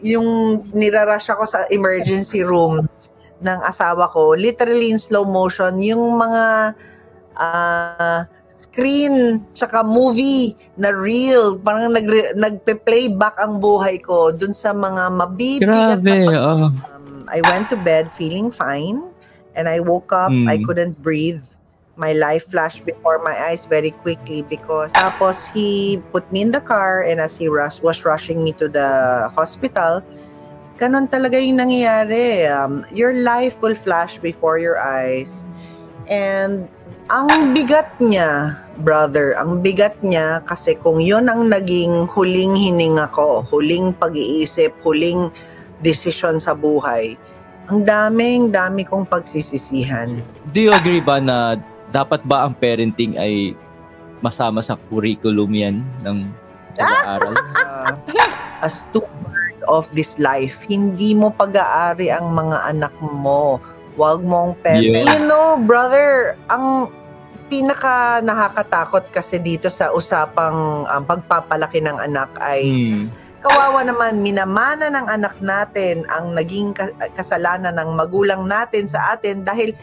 yung nirarush ako sa emergency room ng asawa ko, literally in slow motion, yung mga screen tsaka movie na real, parang nagpe-playback ang buhay ko dun sa mga mabibigat. Grabe, I went to bed feeling fine and I woke up, I couldn't breathe. My life flashed before my eyes very quickly because tapos he put me in the car, and as he was rushing me to the hospital, ganun talaga yung nangyayari. Your life will flash before your eyes. And ang bigat niya, brother, ang bigat niya kasi kung yun ang naging huling hininga ko, huling pag-iisip, huling desisyon sa buhay, ang dami kong pagsisisihan. Do you agree ba na dapat ba ang parenting ay masama sa curriculum yan ng pag-aaral? A steward of this life, hindi mo pag-aari ang mga anak mo. Huwag mong pepe. You know, brother, ang pinaka nakakatakot kasi dito sa usapang pagpapalaki ng anak ay kawawa naman, minamana ng anak natin ang naging kasalanan ng magulang natin sa atin dahil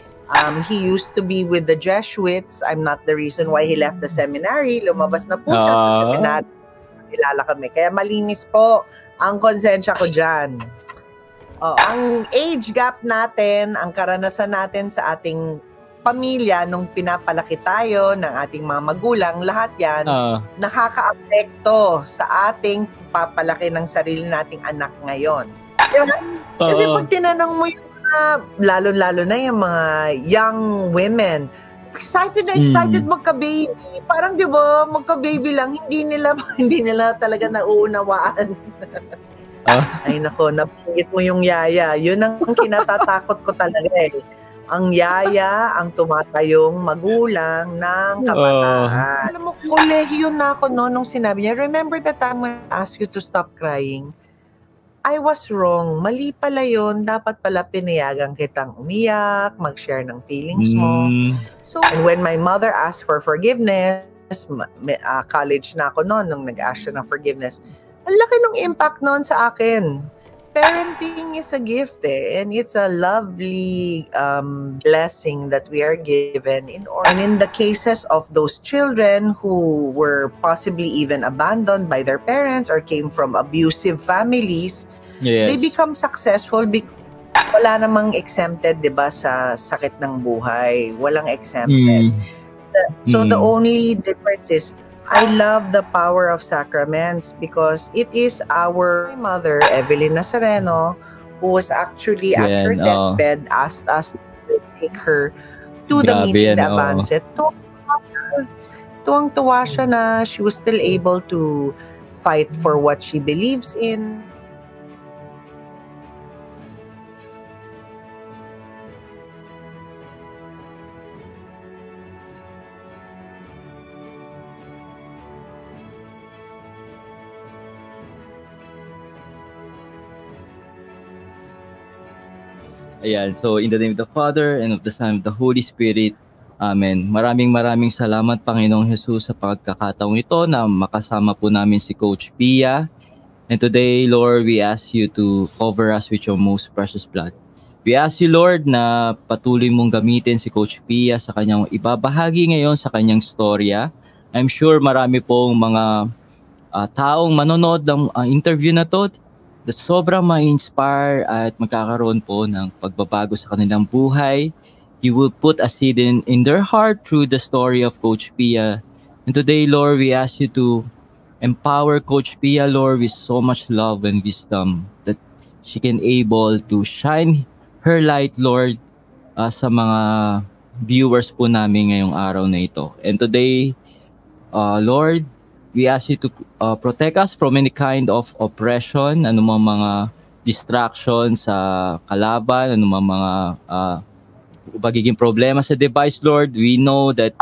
he used to be with the Jesuits. I'm not the reason why he left the seminary. Lumabas na po siya sa seminary. Kilala kami. Kaya malinis po ang konsensya ko dyan. Ang age gap natin, ang karanasan natin sa ating pamilya nung pinapalaki tayo ng ating mga magulang, lahat yan nakaka-apekto sa ating papalaki ng sarili nating anak ngayon. Diba? Kasi pag tinanong mo yung lalo-lalo na yung mga young women, excited na excited magka-baby. Parang 'di ba, magka-baby lang, hindi nila talaga nauunawaan. Ay nako, nabanggit mo yung yaya. Yun ang kinatatakot ko talaga eh. Ang yaya, ang tumatayong magulang ng kabataan. Alam mo, kolehiyo na ako nung sinabi niya, remember the time when I asked you to stop crying? I was wrong. Mali pala yun. Dapat pala pinayagan kitang umiyak, mag-share ng feelings mo. So, and when my mother asked for forgiveness, college na ako nung nag-ask siya ng forgiveness, ang laki ng impact noon sa akin. Parenting is a gift and it's a lovely blessing that we are given. And in the cases of those children who were possibly even abandoned by their parents or came from abusive families, they become successful because wala namang exempted, 'di ba, sa sakit ng buhay. Walang exempted. So the only difference is I love the power of sacraments because it is our mother, Evelyn Nazareno, who was actually at her deathbed, asked us to take her to the meeting de Avance. Tuwang-tuwa siya na she was still able to fight for what she believes in. Ayan, so in the name of the Father, and of the Son, and of the Holy Spirit, Amen. Maraming salamat, Panginoong Jesus, sa pagkakataong ito na makasama po namin si Coach Pia. And today, Lord, we ask you to cover us with your most precious blood. We ask you, Lord, na patuloy mong gamitin si Coach Pia sa kanyang ibabahagi ngayon sa kanyang storya. I'm sure marami pong mga taong manonood ng interview na to na sobrang ma-inspire at magkakaroon po ng pagbabago sa kanilang buhay. You will put a seed in their heart through the story of Coach Pia. And today, Lord, we ask you to empower Coach Pia, Lord, with so much love and wisdom that she can able to shine her light, Lord, sa mga viewers po namin ngayong araw na ito. And today, Lord, we ask you to protect us from any kind of oppression, anumang mga distractions sa kalaban, anumang mga pagiging problema sa device, Lord. We know that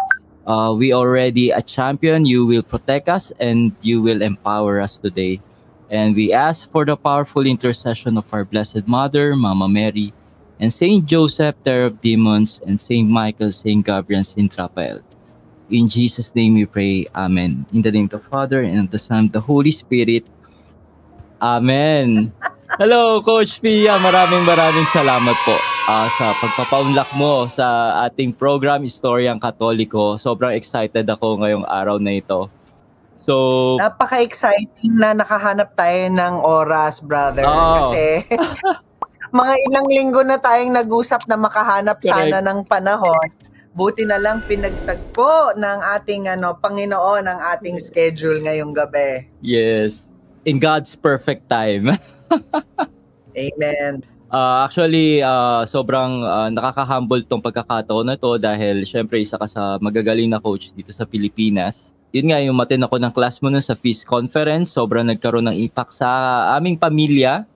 we already a champion. You will protect us and you will empower us today. And we ask for the powerful intercession of our Blessed Mother, Mama Mary, and Saint Joseph, Terror of Demons, and Saint Michael, Saint Gabriel, Saint Raphael. In Jesus' name we pray. Amen. In the name of the Father, and of the Son, and of the Holy Spirit. Amen. Hello, Coach Pia. Maraming salamat po sa pagpapaunlak mo sa ating program, Istoryang Katoliko. Sobrang excited ako ngayong araw na ito. So, napaka-exciting na nakahanap tayo ng oras, brother. Kasi mga ilang linggo na tayong nag-usap na makahanap sana ng panahon. Buti na lang pinagtagpo ng ating Panginoon ang ating schedule ngayong gabi. Yes. In God's perfect time. Amen. Actually, sobrang nakaka-humble tong pagkakataon na to dahil syempre isa ka sa magagaling na coach dito sa Pilipinas. Yun nga, yung matin ako ng class mo nun sa Feast Conference, sobrang nagkaroon ng impact sa aming pamilya.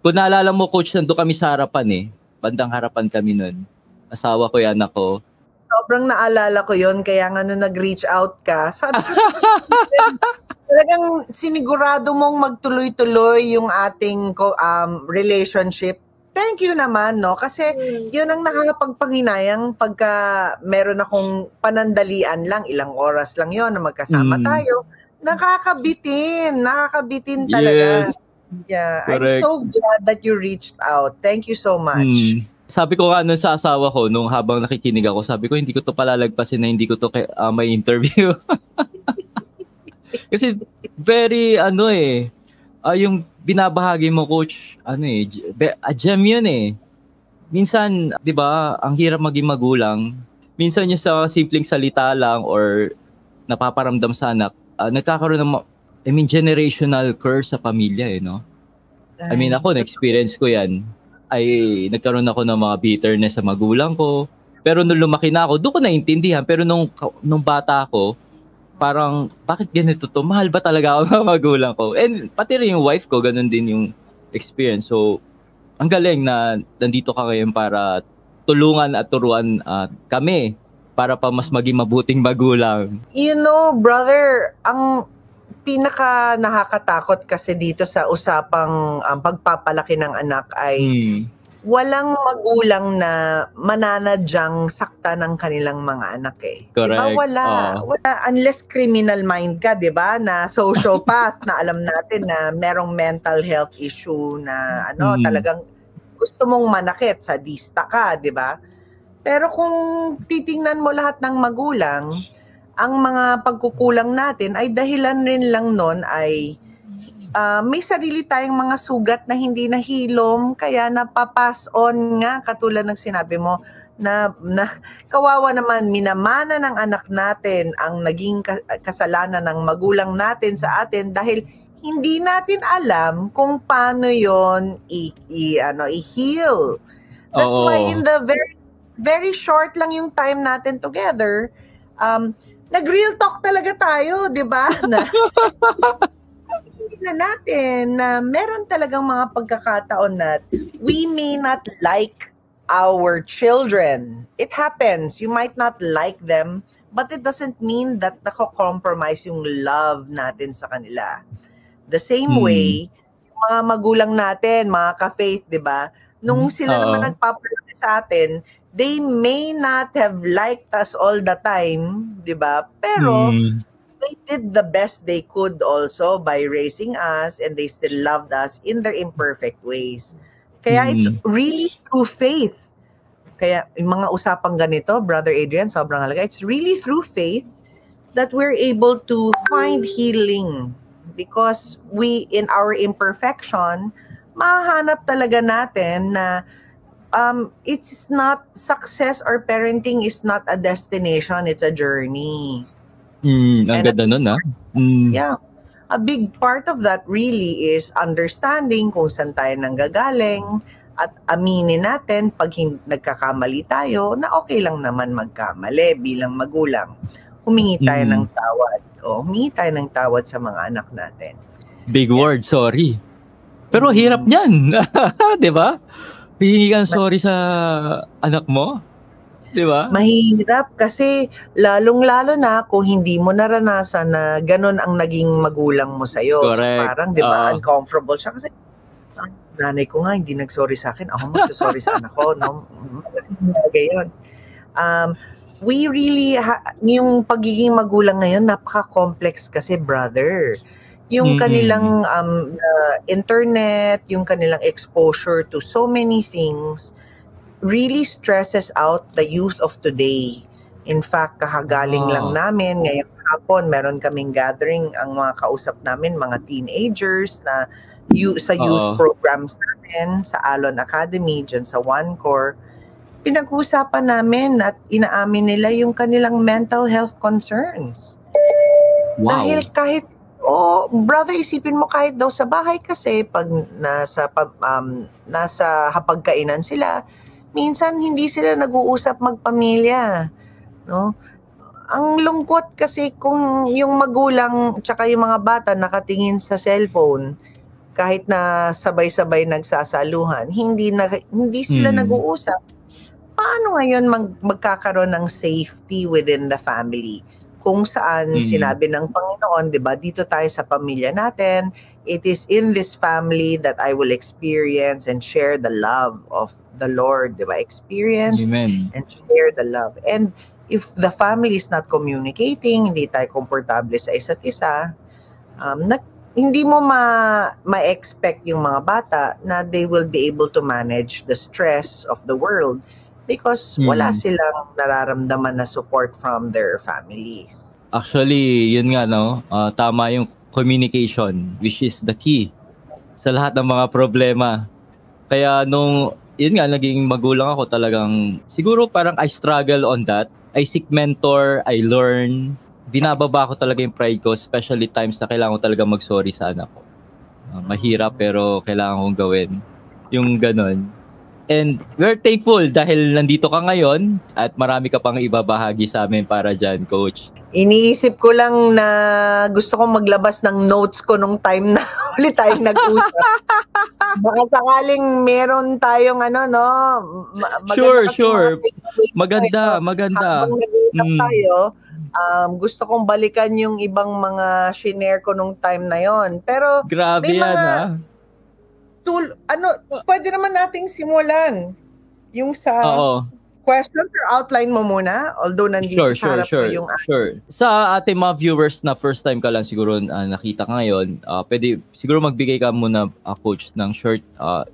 Kung naalala mo, coach, nandun kami sa harapan eh. Bandang harapan kami nun. Asawa ko yan ako. Sobrang naalala ko yun, kaya nga nung nag-reach out ka, sabi ko, talagang sinigurado mong magtuloy-tuloy yung ating relationship. Thank you naman, no? Kasi yun ang nakakapagpanghinayang pagka meron akong panandalian lang, ilang oras lang yon na magkasama tayo. Nakakabitin talaga. Yes. Yeah, correct. I'm so glad that you reached out. Thank you so much. Sabi ko nga nun sa asawa ko, nung habang nakikinig ako, sabi ko, hindi ko to palalagpasin na hindi ko to may interview. Kasi very yung binabahagi mo, coach, gem yun eh. Minsan, 'di ba, ang hirap maging magulang. Minsan yung sa simpleng salita lang or napaparamdam sa anak, nagkakaroon ng generational curse sa pamilya eh, no? Ako na-experience ko 'yan. Nagkaroon ako ng mga bitterness sa magulang ko. Pero nung lumaki na ako, doon ko naintindihan. Pero nung bata ako, parang, bakit ganito to? Mahal ba talaga ako ng magulang ko? And pati rin yung wife ko, ganun din yung experience. So, ang galing na nandito ka ngayon para tulungan at turuan kami para pa mas maging mabuting magulang. You know, brother, ang pinaka nakakatakot kasi dito sa usapang pagpapalaki ng anak ay walang magulang na mananadyang sakta ng kanilang mga anak eh. Correct. Diba? Wala. Unless criminal mind ka, diba? Na sociopath na alam natin na merong mental health issue na talagang gusto mong manakit, sadista ka, diba? Pero kung titingnan mo lahat ng magulang, ang mga pagkukulang natin ay dahilan rin lang nun ay may sarili tayong mga sugat na hindi nahilom, kaya napapass on nga, katulad ng sinabi mo, na kawawa naman, minamana ng anak natin ang naging kasalanan ng magulang natin sa atin dahil hindi natin alam kung paano yon i-heal. That's why in the very, very short lang yung time natin together, nag-real talk talaga tayo, di ba? Na natin na meron talagang mga pagkakataon na we may not like our children. It happens. You might not like them, but it doesn't mean that nako-compromise yung love natin sa kanila. The same way, yung mga magulang natin, mga ka-faith, di ba? Nung sila naman nagpapalaki sa atin, they may not have liked us all the time, di ba? Pero they did the best they could also by raising us, and they still loved us in their imperfect ways. Kaya it's really through faith. Kaya yung mga usapang ganito, Brother Adrian, sobrang halaga. It's really through faith that we're able to find healing. Because we, in our imperfection, mahanap talaga natin na it's not success, or parenting is not a destination, it's a journey. Ang ganda nun, ha? Yeah. A big part of that really is understanding kung saan tayo nanggagaling at aminin natin pag nagkakamali tayo na okay lang naman magkamali bilang magulang. Humingi tayo ng tawad. Humingi tayo ng tawad sa mga anak natin. Big word, sorry. Pero hirap niyan. Di ba? Hihingi kang sorry sa anak mo. Di ba? Mahirap kasi lalong-lalo na kung hindi mo naranasan na ganun ang naging magulang mo sa'yo. Correct. So parang, di ba, uncomfortable siya kasi nanay ko nga hindi nag-sorry sa akin. Ako magsasorry sa anak ko. No? Yun. We really, yung pagiging magulang ngayon, napaka-complex kasi, brother. yung kanilang internet, yung kanilang exposure to so many things really stresses out the youth of today. In fact, kakagaling lang namin ngayong hapon, meron kaming gathering, ang mga kausap namin, mga teenagers na sa youth programs namin, sa Alon Academy, dyan sa OneCore. Pinag-uusapan namin at inaamin nila yung kanilang mental health concerns. Wow. Dahil kahit, brother, isipin mo kahit daw sa bahay kasi pag nasa hapagkainan sila, minsan hindi sila nag-uusap magpamilya, no? Ang lungkot kasi kung yung magulang tsaka yung mga bata nakatingin sa cellphone, kahit na sabay-sabay nagsasaluhan, hindi sila nag-uusap. Paano ngayon magkakaroon ng safety within the family? Kung saan sinabi ng Panginoon, 'di ba? Dito tayo sa pamilya natin. It is in this family that I will experience and share the love of the Lord, 'di ba? Experience Amen. and share the love. And if the family is not communicating, hindi tayo komportable sa isa't isa, hindi mo ma-expect yung mga bata na they will be able to manage the stress of the world because wala silang nararamdaman na support from their families. Actually, yun nga, no? Tama yung communication, which is the key sa lahat ng mga problema. Kaya yun nga, naging magulang ako talagang, siguro parang I struggle on that. I seek mentor, I learn. Binababa ko talaga yung pride ko, especially times na kailangan ko talaga mag-sorry sa anak ko. Mahirap pero kailangan kong gawin. Yung ganon. And we're thankful dahil nandito ka ngayon at marami ka pang ibabahagi sa amin para dyan, Coach. Iniisip ko lang na gusto kong maglabas ng notes ko nung time na ulit tayong nag-usap. Baka sakaling meron tayong Sure. Maganda. Habang nag-uusap tayo, gusto kong balikan yung ibang mga shinare ko nung time na yon. Pero grabe may yan, mga pwede naman nating simulan yung sa questions or outline mo muna, although nandito sa harap ko yung Sa ating mga viewers na first time ka lang siguro nakita ka ngayon, pwede siguro magbigay ka muna, Coach, ng short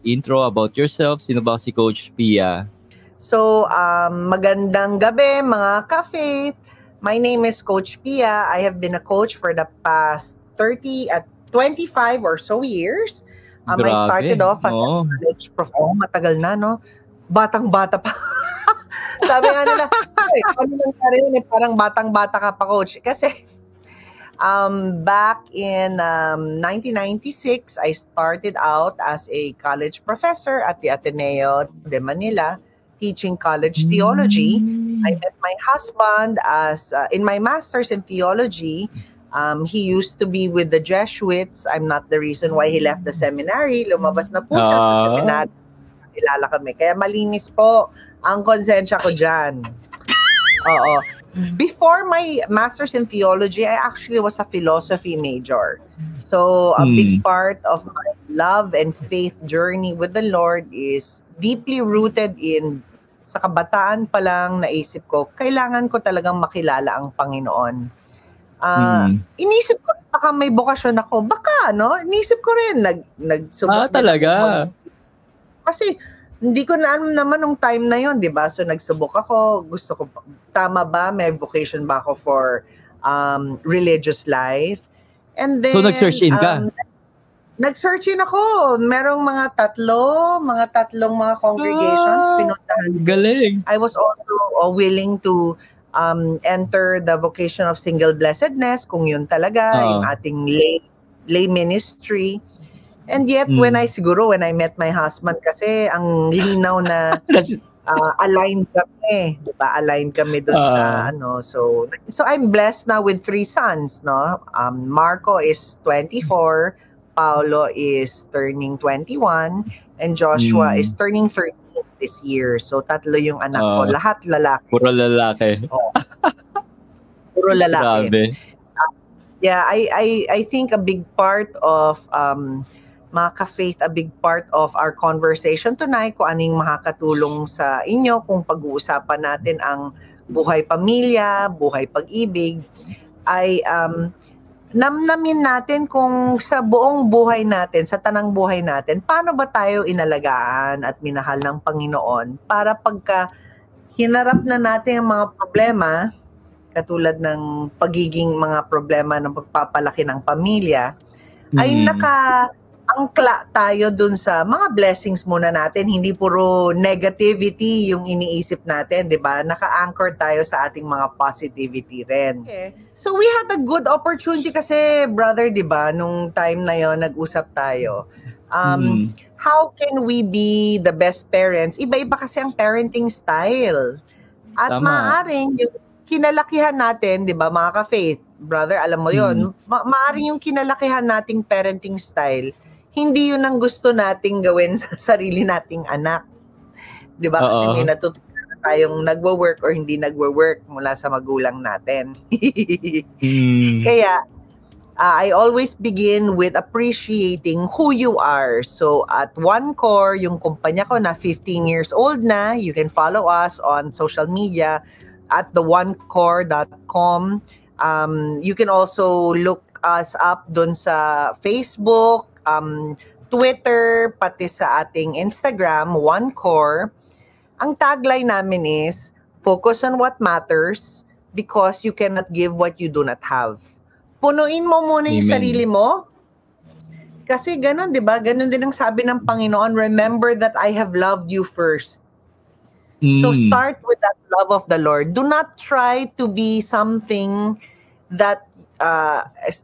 intro about yourself. Sino ba si Coach Pia? So, magandang gabi mga ka-faith. My name is Coach Pia. I have been a coach for the past 25 or so years. I started off as a college prof. Matagal na, no? Batang-bata pa. Sabi nga nila, ano nangyari yun? Parang batang-bata ka pa, Coach. Kasi back in 1996, I started out as a college professor at the Ateneo de Manila, teaching college theology. I met my husband in my master's in theology. He used to be with the Jesuits. I'm not the reason why he left the seminary. Lumabas na po siya sa seminary. Kilala kami. Kaya malinis po ang konsensya ko dyan. Oo. Before my master's in theology, I actually was a philosophy major. So a big part of my love and faith journey with the Lord is deeply rooted in sa kabataan pa lang naisip ko, kailangan ko talagang makilala ang Panginoon. Inisip ko, baka may bokasyon ako. Baka, no? Inisip ko rin, nagsubok. Talaga? Kasi, hindi ko na naman nung time na yon, di ba? So, nagsubok ako. Gusto ko, tama ba? May vocation ba ako for religious life? And then, so, nag-search in ka? Nag-search in ako. Merong mga tatlong mga congregations. Pinuntahan. Galing. I was also willing to enter the vocation of single blessedness, kung yun talaga, yung ating lay ministry. And yet, when I met my husband, kasi ang linaw na aligned kami, diba? Aligned kami dun sa So I'm blessed now with 3 sons, no? Marco is 24, Paolo is turning 21, and Joshua is turning 13 this year. So, 3 yung anak ko. Lahat lalaki. Puro lalaki. Puro lalaki. Grabe. Yeah, I think a big part of mga ka-faith, a big part of our conversation tonight, kung anong makakatulong sa inyo, kung pag-uusapan natin ang buhay pamilya, buhay pag-ibig, ay namnamin natin kung sa buong buhay natin, sa tanang buhay natin, paano ba tayo inalagaan at minahal ng Panginoon para pagka hinarap na natin ang mga problema, katulad ng pagiging mga problema ng pagpapalaki ng pamilya, ay naka-angkla tayo dun sa mga blessings muna natin, hindi puro negativity yung iniisip natin, di ba? Naka-anchor tayo sa ating mga positivity rin. Okay. So we had a good opportunity kasi, brother, di ba, nung time na yon nag-usap tayo. How can we be the best parents? Iba-iba kasi ang parenting style. At maaaring yung kinalakihan natin, di ba, mga ka-faith, brother, alam mo yon, maaaring yung kinalakihan nating parenting style, hindi yun ang gusto nating gawin sa sarili nating anak. Di ba? Kasi may natutunan tayong nagwo-work or hindi nagwo-work mula sa magulang natin. Kaya, I always begin with appreciating who you are. So, at One Core, yung kumpanya ko na 15 years old na, you can follow us on social media at theonecore.com. You can also look us up dun sa Facebook, Twitter, pati sa ating Instagram, One Core. Ang tagline namin is, focus on what matters because you cannot give what you do not have. Punuin mo muna yung sarili mo. Kasi ganun, di ba? Ganun din ang sabi ng Panginoon, remember that I have loved you first. So start with that love of the Lord. Do not try to be something that,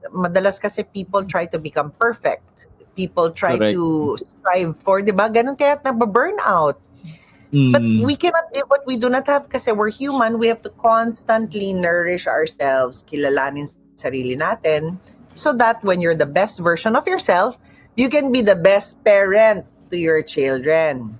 madalas kasi people try to become perfect. People try to strive for, di ba? Ganun kaya nababurn out. But we cannot give what we do not have kasi we're human. We have to constantly nourish ourselves, kilalanin sarili natin, so that when you're the best version of yourself, you can be the best parent to your children.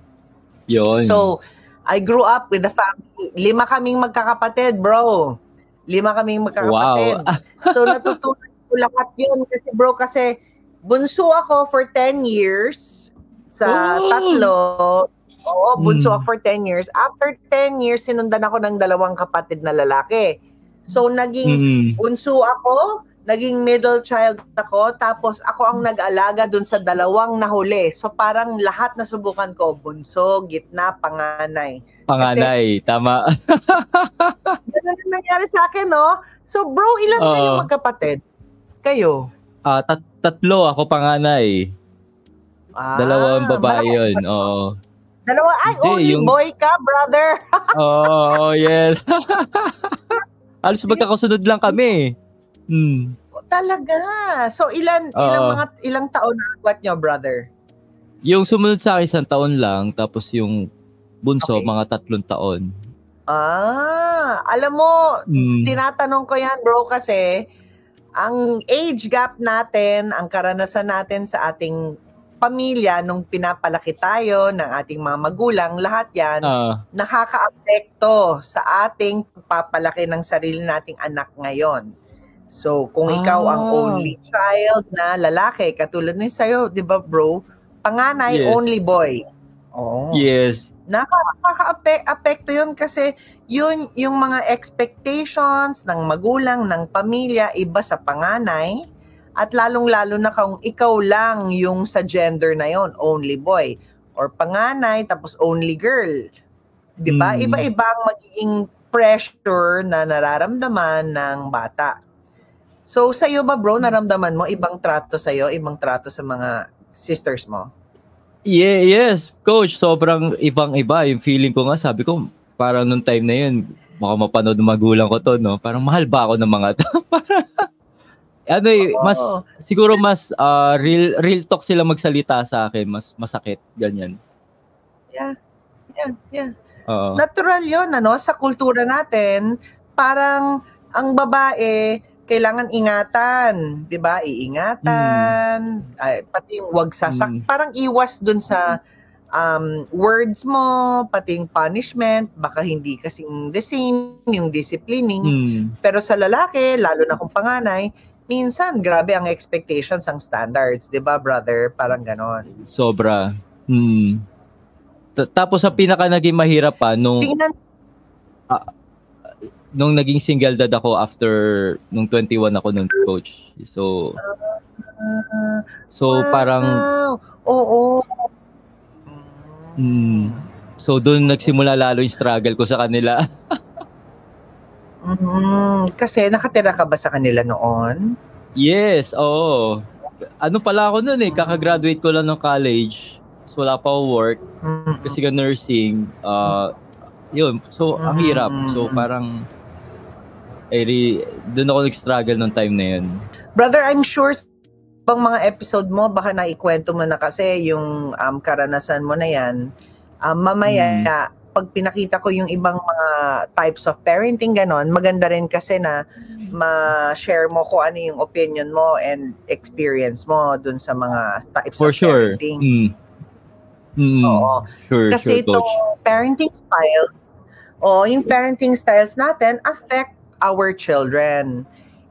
Yun. So, I grew up with a family. 5 kaming magkakapatid, bro. 5 kaming magkakapatid. Wow. So, natutunan ko lahat yun. Kasi, bro, kasi bunso ako for 10 years sa tatlo. Oo, bunso ako for 10 years. After 10 years, sinundan ako ng 2 kapatid na lalaki. So, naging bunso ako, naging middle child ako, tapos ako ang nag-alaga dun sa 2 nahuli. So, parang lahat na subukan ko, bunso, gitna, panganay. Panganay, kasi, tama. Ganun ang nangyari sa akin, no? So, bro, ilan kayo magkapatid? Kayo? 3 ako panganay. 2 babae yun, oo. 2, ay, only boy ka, brother. Yes. Alos magkakasunod lang kami. Talaga. So ilang taon na agwat nyo, brother? Yung sumunod sa akin 1 taon lang, tapos yung bunso mga 3 taon. Alam mo, tinatanong ko yan, bro, kasi ang age gap natin, ang karanasan natin sa ating pamilya nung pinapalaki tayo ng ating mga magulang, lahat yan nakaka-apekto sa ating pagpapalaki ng sarili nating anak ngayon. So, kung ikaw ang only child na lalaki, katulad nung sa'yo, di ba, bro? Panganay, only boy. Yes. Nakaka-apekto yun kasi yun yung mga expectations ng magulang, ng pamilya, iba sa panganay. At lalong-lalo na kung ikaw lang yung sa gender na yon, only boy. Or panganay, tapos only girl. Diba? Iba-iba ang magiging pressure na nararamdaman ng bata. So, sa'yo ba, bro, naramdaman mo ibang trato sa'yo, ibang trato sa mga sisters mo? Yes, coach. Sobrang ibang-iba. Yung feeling ko nga, sabi ko, parang nung time na yun, baka mapanood ng magulang ko to, no? Parang mahal ba ako ng mga to? Siguro mas real talk sila magsalita sa akin, mas masakit, ganyan. Yeah. Natural yun, sa kultura natin, parang ang babae, kailangan ingatan, di ba? Iingatan, pati yung wag parang iwas dun sa words mo, pati yung punishment, baka hindi kasing the same, yung disciplining. Pero sa lalaki, lalo na kung panganay, minsan, grabe ang expectations, ang standards. Di ba, brother? Parang ganon. Sobra. Tapos, sa pinaka naging mahirap pa, nung nung naging single dad ako after nung 21 ako nun, coach. So Wow. parang Oo. so doon nagsimula lalo yung struggle ko sa kanila. Kasi nakatira ka ba sa kanila noon? Yes, oo. Ano pala ako noon kaka-graduate ko lang ng college. So wala pa ako work kasi ka nursing. Yun, so ang hirap. So parang doon ako nag-struggle nung time na yun. Brother, I'm sure pang mga episode mo, baka naikwento mo na kasi yung karanasan mo na yan. Mamaya, pag pinakita ko yung ibang mga types of parenting, ganon, maganda rin kasi na ma-share mo kung ano yung opinion mo and experience mo dun sa mga types For of sure. parenting. Oo. Sure, kasi sure, Coach. itong parenting styles, yung parenting styles natin affect our children.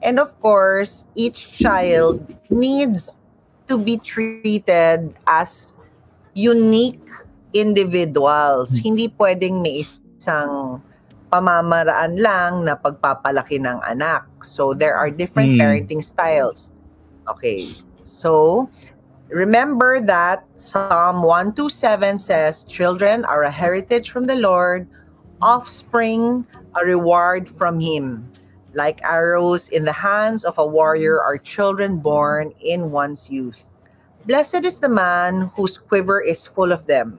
And of course, each child needs to be treated as unique individuals. Hindi pwedeng may isang pamamaraan lang na pagpapalaki ng anak. So there are different parenting styles. Okay. So remember that Psalm 127 says, "Children are a heritage from the Lord, offspring a reward from Him. Like arrows in the hands of a warrior are children born in one's youth. Blessed is the man whose quiver is full of them.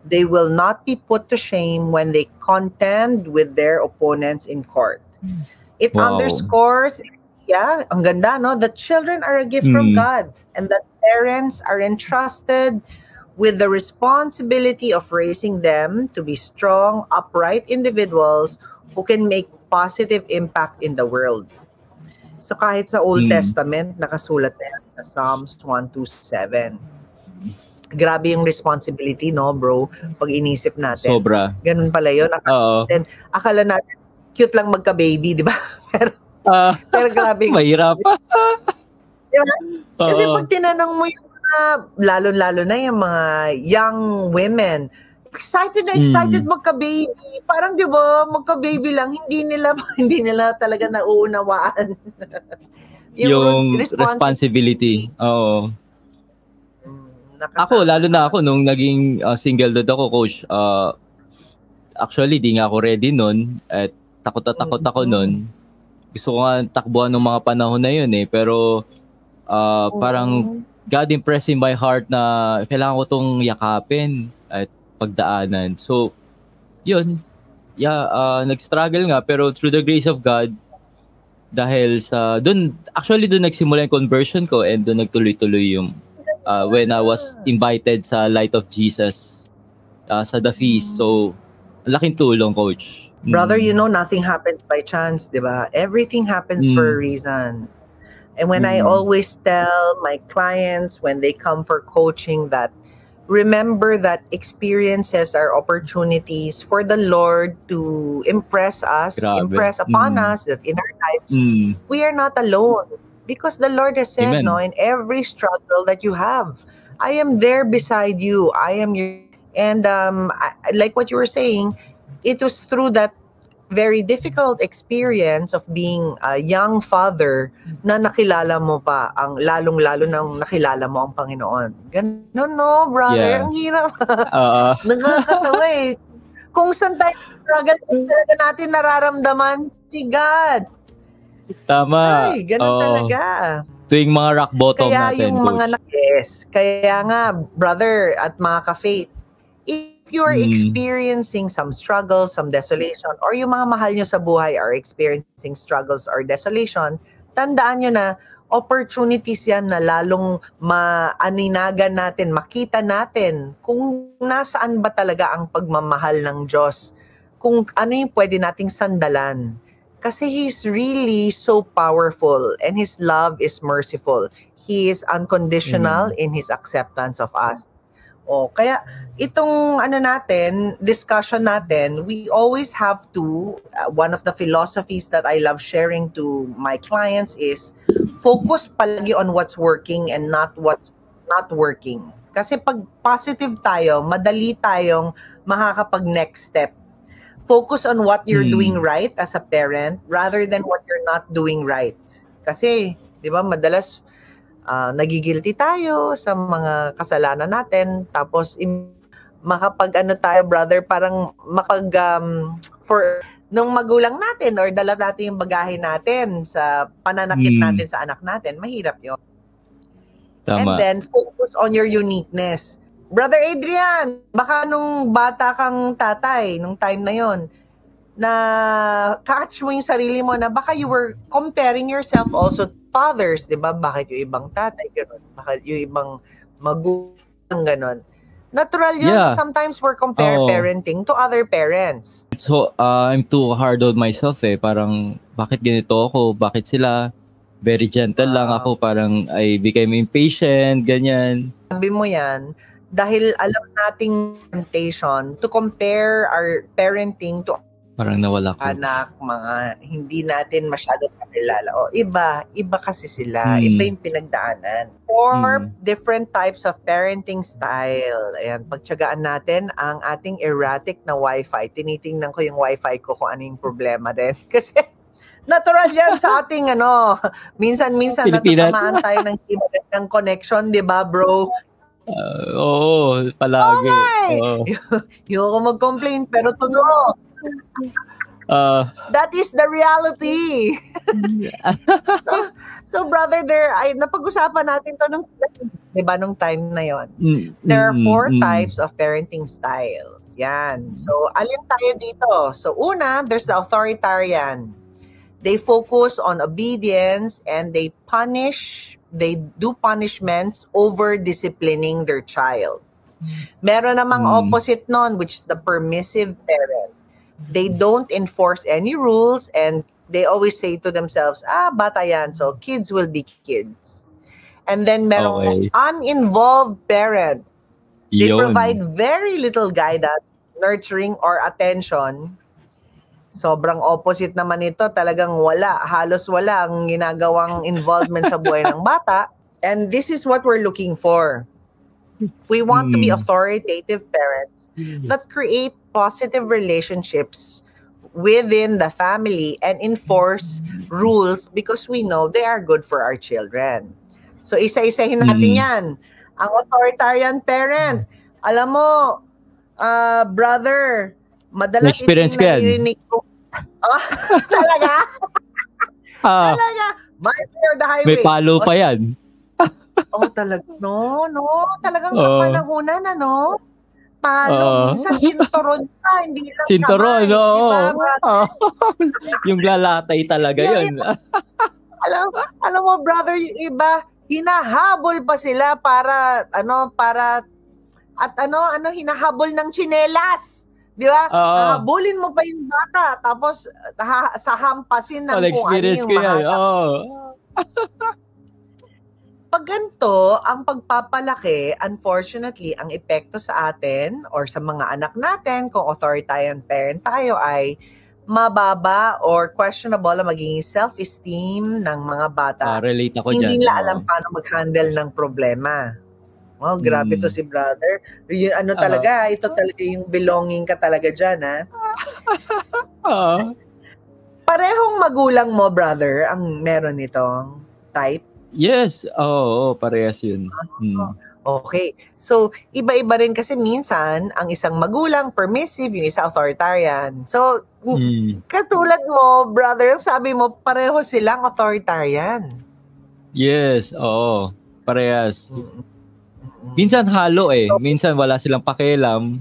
They will not be put to shame when they contend with their opponents in court." It underscores, ang ganda, no? That children are a gift from God and that parents are entrusted with the responsibility of raising them to be strong, upright individuals who can make positive impact in the world. So kahit sa Old Testament, nakasulat na yan sa Psalms 127. Grabe yung responsibility, no, bro? Pag inisip natin. Sobra. Ganun pala yun. Akala natin, cute lang magka-baby, di ba? pero grabe. Mahirap. Diba? Kasi pag tinanong mo yung lalo-lalo na yung mga young women, excited magka-baby. Parang 'di ba, magka-baby lang hindi nila talaga nauunawaan. yung responsibility. Oo. Ako lalo na ako nung naging single dad ako, coach. Actually di nga ako ready noon at takot ako noon. Gusto ko nga takbuhan ng mga panahon na yun pero parang God impressed in my heart na kailangan ko tong yakapin at pagdaanan. So, yun. Nag-struggle nga pero through the grace of God, dahil doon nagsimula yung conversion ko and doon nagtuloy-tuloy yung when I was invited sa Light of Jesus sa The Feast. So, laking tulong, Coach. Brother, nothing happens by chance, di ba? Everything happens for a reason. And when I always tell my clients when they come for coaching that remember that experiences are opportunities for the Lord to impress upon us that in our lives, we are not alone. Because the Lord has said, in every struggle that you have, I am there beside you. I am your... And like what you were saying, it was through that very difficult experience of being a young father na nakilala mo pa lalong-lalo nang nakilala mo ang Panginoon. Ganun, no, brother? Yeah. Ang hirap. Nakakatawa Kung saan tayo struggle, talaga natin nararamdaman si God. Tama. Ay, ganun talaga. Tuwing mga rock bottom kaya natin, yung Coach. Kaya nga, brother at mga ka-faith, if you are experiencing some struggles, some desolation, or yung mga mahal nyo sa buhay are experiencing struggles or desolation, tandaan nyo na opportunities yan na lalong maaninagan natin, makita natin kung nasaan ba talaga ang pagmamahal ng Diyos, kung ano yung pwede nating sandalan. Kasi He's really so powerful and His love is merciful. He is unconditional in His acceptance of us. Kaya itong discussion natin, we always have to, one of the philosophies that I love sharing to my clients is focus palagi on what's working and not what's not working. Kasi pag positive tayo, madali tayong makakapag next step. focus on what you're doing right as a parent rather than what you're not doing right. Kasi, di ba, madalas nagigilty tayo sa mga kasalanan natin. Tapos, makapag-ano tayo, brother, parang for nung magulang natin or dala natin yung bagahe natin sa pananakit natin sa anak natin, mahirap yun. Tama. And then, focus on your uniqueness. Brother Adrian, baka nung bata kang tatay, nung time na yon, na catch mo yung sarili mo na baka you were comparing yourself also to fathers, di ba? Bakit yung ibang tatay, gano'n? Bakit yung ibang magulang, gano'n? Natural yun. Yeah. Sometimes we're parenting to other parents. So, I'm too hard on myself eh. Parang, bakit ganito ako? Bakit sila? Very gentle lang ako. Parang, I became impatient, ganyan. Sabi mo yan, dahil alam nating temptation to compare our parenting to parang nawala ko. Anak, mga hindi natin masyado kakilala. O, iba kasi sila. Iba yung pinagdaanan. 4 different types of parenting style. Ayan, pagtyagaan natin ang ating erratic na Wi-Fi. Tinitingnan ko yung Wi-Fi ko kung ano yung problema din. Kasi natural yan sa ating minsan-minsan natatamaan tayo ng connection, di ba, bro? Oo, palagi. Yung ako mag-complain, pero totoo. That is the reality. so brother, napag-usapan natin to nung diba, nung time na yon. There are 4 types of parenting styles. Yan. So, alin tayo dito? So, una, there's the authoritarian. They focus on obedience and they do punishments over disciplining their child. Meron namang opposite nun, which is the permissive parent. They don't enforce any rules and they always say to themselves, bata yan, so kids will be kids. And then merong uninvolved parent. They provide very little guidance, nurturing, or attention. Sobrang opposite naman ito, talagang halos wala ang ginagawang involvement sa buhay ng bata. And this is what we're looking for. We want to be authoritative parents that create positive relationships within the family and enforce rules because we know they are good for our children. So isa-isahin natin yan. Ang authoritarian parent, alam mo, brother, madalas experience ko yan. Talaga? Talaga? My Fair the Highway. May palo pa yan. Talaga. No. Talagang kapanahunan, Palo. Minsan sinturon pa, hindi lang sinturon, kamay. Diba, yung lalatay talaga yun. alam mo, brother, yung iba, hinahabol pa sila para hinahabol ng tsinelas. Di ba? Habulin mo pa yung bata, tapos sa hampasin ng kung ano yung mahal. Pag ganito, ang pagpapalaki, unfortunately, ang epekto sa atin or sa mga anak natin, kung authoritarian parent tayo, ay mababa or questionable ang magiging self-esteem ng mga bata. Relate ako Hindi dyan. nila alam paano mag-handle ng problema. Wow, grabe to si brother. Yung talaga, ito talaga yung belonging ka talaga dyan, ha? Parehong magulang mo, brother, ang meron nitong type? Yes, parehas yun. Okay. So, iba-iba rin kasi minsan, ang isang magulang, permissive, yung isa authoritarian. So, katulad mo, brother, sabi mo, pareho silang authoritarian. Yes, parehas. Minsan halo minsan wala silang pakialam.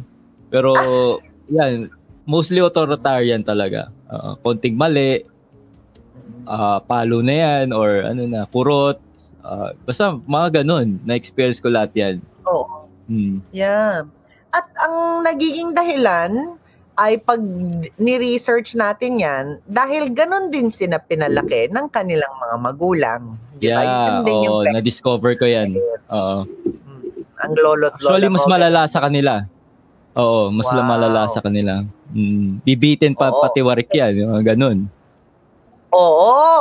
Pero, yan, mostly authoritarian talaga. Konting mali, palo na yan or kurot. Basta mga ganun. Na-experience ko lahat yan. Yeah. At ang nagiging dahilan ay pag ni-research natin yan, dahil ganun din sila pinalaki ng kanilang mga magulang. Yeah, na-discover ko yan. Ang lolo't lola. Actually, mas malala sa kanila. Mas malala sa kanila. Bibitin pati warik yan. Ganun.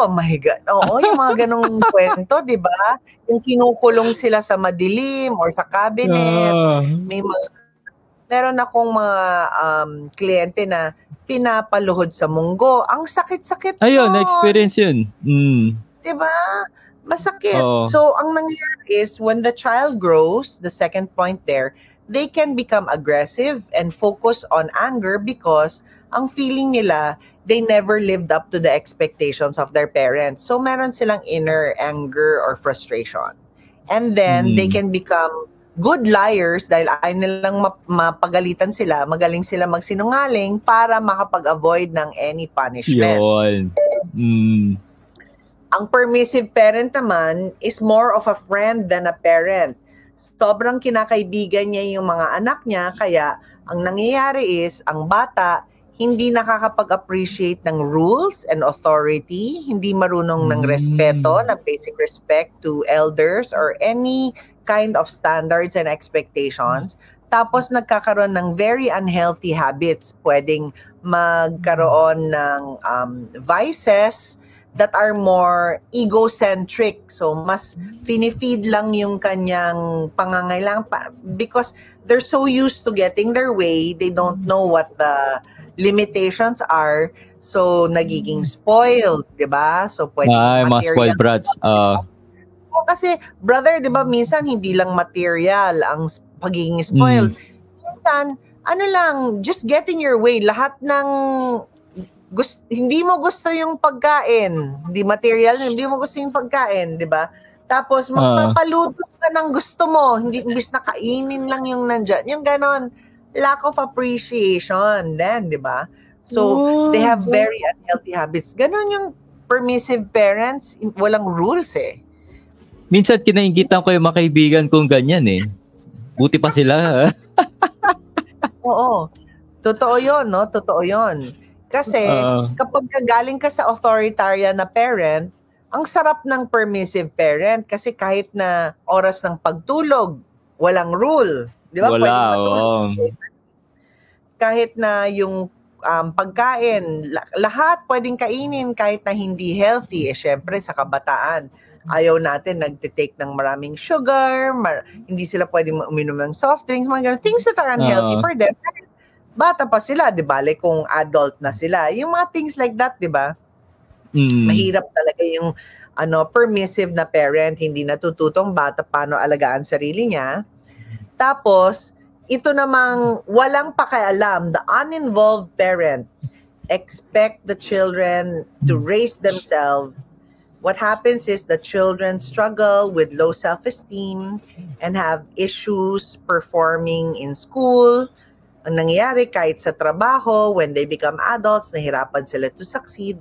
My God. Yung mga ganong kwento, di ba? Yung kinukulong sila sa madilim or sa cabinet. Meron akong mga kliyente na pinapaluhod sa munggo. Ang sakit-sakit Ayun, nun. na-experience yun. Diba? Masakit. Oo. So, ang nangyayari is when the child grows, the second point there, they can become aggressive and focus on anger because ang feeling nila, they never lived up to the expectations of their parents. So, meron silang inner anger or frustration. And then, they can become good liars dahil ayaw nilang mapagalitan sila, magaling sila magsinungaling para makapag-avoid ng any punishment. Yun. Ang permissive parent naman is more of a friend than a parent. Sobrang kinakaibigan niya yung mga anak niya, kaya ang nangyayari is, ang bata, hindi nakakapag-appreciate ng rules and authority, hindi marunong ng respeto, ng basic respect to elders or any kind of standards and expectations. Tapos nagkakaroon ng very unhealthy habits. Pwedeng magkaroon ng vices that are more egocentric. So, mas finifeed lang yung kanyang pangangailangan because they're so used to getting their way, they don't know what the limitations are. So, nagiging spoiled, di ba? So, pwede mga spoiled brats. Kasi, brother, di ba, minsan hindi lang material ang pagiging spoiled. Minsan, ano lang, just getting your way. Lahat ng hindi mo gusto yung pagkain, hindi material, hindi mo gusto yung pagkain, di ba? Tapos magpapaluto ka ng gusto mo, hindi imbis na kainin lang yung nandyan. Yung ganon, lack of appreciation then, di ba? So, they have very unhealthy habits. Ganon yung permissive parents, walang rules eh. Minsan kinaingitan ko yung mga kaibigan kong ganyan eh. Buti pa sila. Oo. Totoo yun, no? Totoo yun. Kasi kapag galing ka sa authoritarian na parent, ang sarap ng permissive parent kasi kahit na oras ng pagtulog, walang rule. Di ba? Wala, kahit na yung pagkain, lahat pwedeng kainin kahit na hindi healthy. Syempre sa kabataan, ayaw natin nagtitake ng maraming sugar, hindi sila pwedeng uminom ng soft drinks, mga ganun. Things that are unhealthy for them. Bata pa sila, di ba? Like kung adult na sila. Yung mga things like that, di ba? Mahirap talaga yung permissive na parent, hindi natututong bata paano alagaan sarili niya. Tapos, ito namang walang pakialam, the uninvolved parent, expect the children to raise themselves. What happens is the children struggle with low self-esteem and have issues performing in school. Ang nangyayari kahit sa trabaho, when they become adults, nahirapan sila to succeed,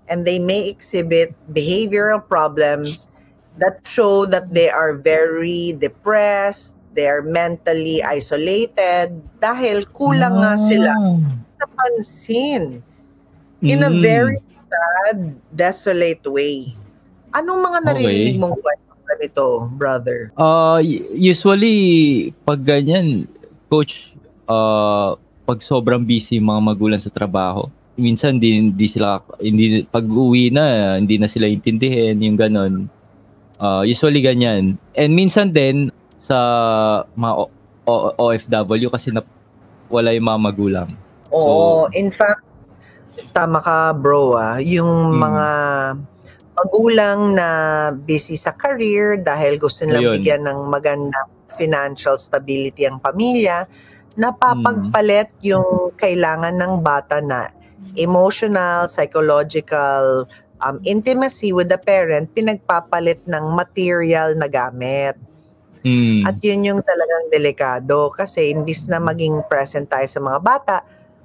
and they may exhibit behavioral problems that show that they are very depressed, they are mentally isolated, dahil kulang nga sila sa pansin. In a very sad, desolate way. Anong mga naririnig mong kwento ganito, brother? Usually, pag ganyan, coach, pag sobrang busy mga magulang sa trabaho, minsan hindi pag-uwi na hindi na sila intindihin yung ganon. Usually ganyan. And minsan din sa mga OFW kasi wala yung mga magulang. Oo, in fact, tama ka bro yung mga magulang na busy sa career dahil gusto nilang bigyan ng magandang financial stability ang pamilya, napapagpalit yung kailangan ng bata na emotional, psychological intimacy with the parent, pinagpapalit ng material na gamit. At yun yung talagang delikado kasi imbis na maging present tayo sa mga bata,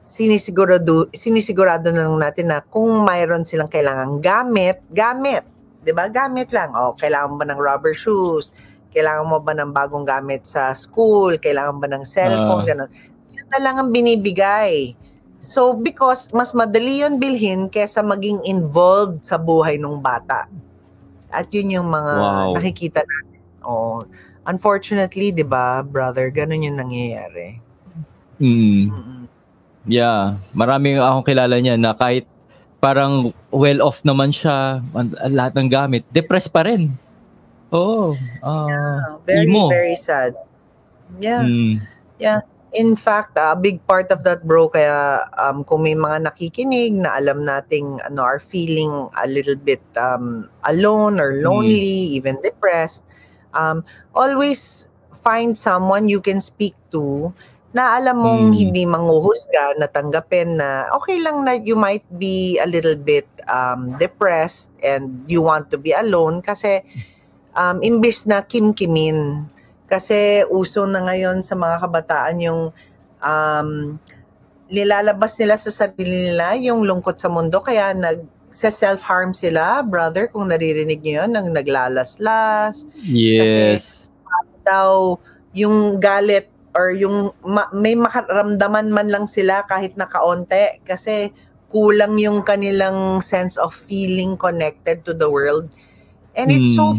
sinisigurado na lang natin na kung mayroon silang kailangang gamit, diba? Gamit lang. Kailangan ba ng rubber shoes? Kailangan mo ba ng bagong gamit sa school? Kailangan ba ng cellphone? Ganun. Yun na lang ang binibigay. So, because mas madali yun bilhin kesa maging involved sa buhay ng bata. At yun yung mga nakikita natin. Unfortunately, di ba, brother, ganun yung nangyayari. Yeah. Maraming akong kilala niya na kahit parang well-off naman siya, lahat ng gamit, depressed pa rin. Very, emo. very sad. Yeah. In fact, a big part of that, bro, kaya kung may mga nakikinig na alam nating are feeling a little bit alone or lonely, even depressed, always find someone you can speak to na alam mong hindi manghuhusga, natanggapin na okay lang na you might be a little bit depressed and you want to be alone kasi imbis na kimkimin. Kasi uso na ngayon sa mga kabataan yung nilalabas nila sa sarili nila yung lungkot sa mundo kaya self-harm sila, brother, kung naririnig niyo yun, nang naglalaslas. Yes. Kasi daw yung galit or yung may makaramdaman man lang sila kahit na kaunti kasi kulang yung kanilang sense of feeling connected to the world. And it's so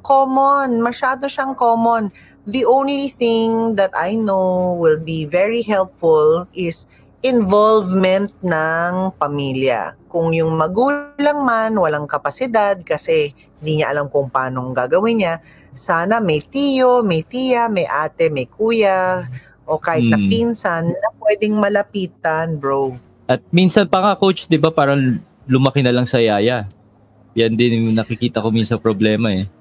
common, masyado siyang common. The only thing that I know will be very helpful is involvement ng pamilya. Kung yung magulang man walang kapasidad kasi hindi niya alam kung paano gagawin niya, sana may tiyo, may tiya, may ate, may kuya, o kahit na pinsan na pwedeng malapitan, bro. At minsan pa nga, coach, di ba parang lumaki na lang sa yaya? Yan din yung nakikita ko minsan problema eh.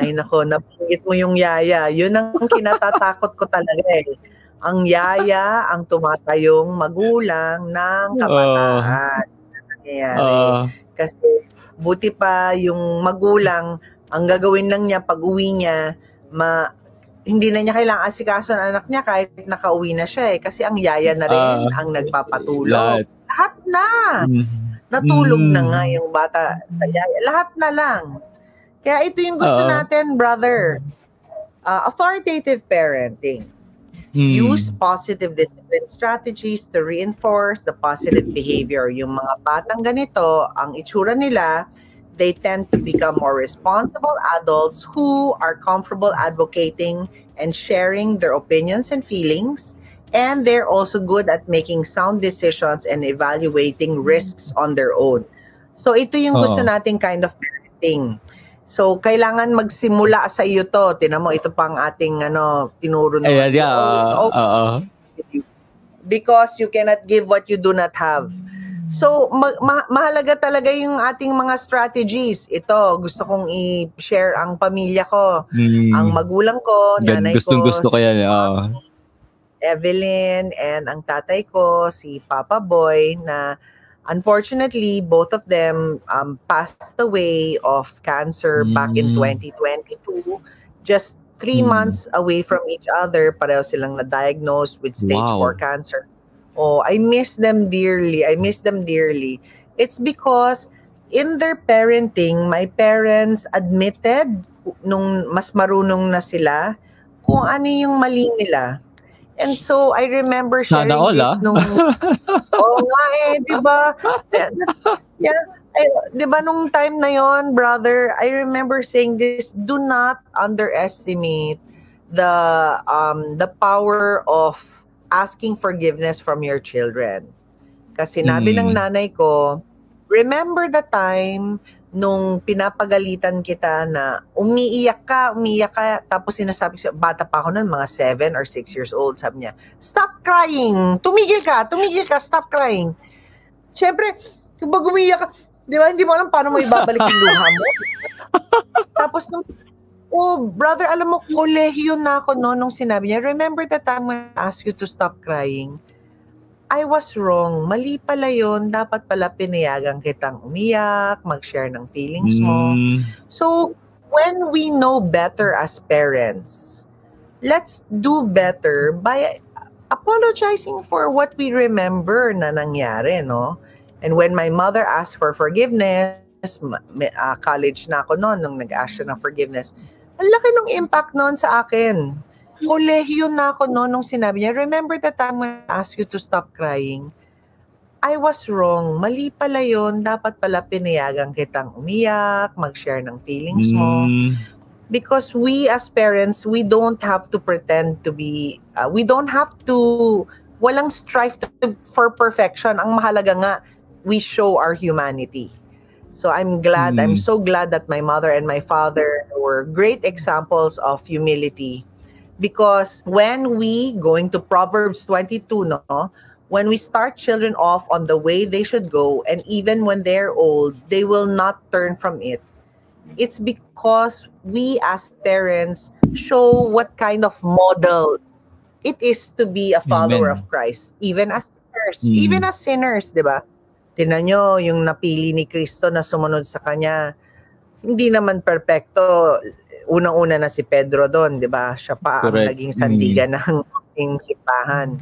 Ay nako, napingit mo yung yaya. Yun ang kinatatakot ko talaga eh. Ang yaya, ang tumatayong magulang ng kabataan. Kasi buti pa yung magulang, ang gagawin lang niya pag uwi niya, hindi na niya kailangan asikaso ng anak niya kahit nakauwi na siya eh. Kasi ang yaya na rin ang nagpapatulog. Lahat na! Natulog na nga yung bata sa yaya. Lahat na lang. Kaya ito yung gusto natin, brother. Authoritative parenting. Use positive discipline strategies to reinforce the positive behavior. Yung mga batang ganito, ang itsura nila, they tend to become more responsible adults who are comfortable advocating and sharing their opinions and feelings. And they're also good at making sound decisions and evaluating risks on their own. So ito yung gusto nating kind of parenting. So kailangan magsimula sa iyo to. Tingnan mo, ito pang ating tinuro na. Because you cannot give what you do not have. So mahalaga talaga yung ating mga strategies. Ito, gusto kong i-share ang pamilya ko. Ang magulang ko, nanay ko. Gusto ko yan. Evelyn, and ang tatay ko, si Papa Boy, na unfortunately, both of them passed away of cancer back in 2022. Just 3 months away from each other, pareho silang na-diagnosed with stage 4 cancer. Oh, I miss them dearly. It's because in their parenting, my parents admitted nung mas marunong na sila kung ano yung mali nila. And so, I remember sharing this nung... nga di ba? Yeah, di ba nung time na yon, brother, I remember saying this, do not underestimate the power of asking forgiveness from your children. Kasi sinabi ng nanay ko, remember the time nung pinapagalitan kita na umiiyak ka, tapos sinasabi ko, bata pa ako nun, mga 7 or 6 years old, sabi niya, stop crying, tumigil ka, stop crying. Siyempre, kapag umiiyak ka, di ba, hindi mo alam paano mo ibabalik yung luha mo. Tapos nung, brother, alam mo, kolehiyo na ako nung sinabi niya, remember the time when I asked you to stop crying? I was wrong. Mali pala yun. Dapat pala pinayagan kitang umiyak, mag-share ng feelings mo. So, when we know better as parents, let's do better by apologizing for what we remember na nangyari, no? And when my mother asked for forgiveness, college na ako noon nung nag-ask siya ng forgiveness, ang laki ng impact noon sa akin. Kolehiyo na ako nung sinabi niya, remember the time when I asked you to stop crying? I was wrong. Mali pala yun. Dapat pala pinayagan kitang umiyak, mag-share ng feelings mo. Because we as parents, we don't have to pretend to be, we don't have to, walang strive for perfection. Ang mahalaga nga, we show our humanity. So I'm so glad that my mother and my father were great examples of humility. Because when we, going to Proverbs 22, no, when we start children off on the way they should go, and even when they're old, they will not turn from it. It's because we as parents show what kind of model it is to be a follower Amen. of Christ, even as sinners. Even as sinners, di ba? Tingnan nyo, yung napili ni Kristo na sumunod sa Kanya, hindi naman perfecto. Unang-una na si Pedro doon, di ba? Siya pa ang naging sandigan ng ating simbahan.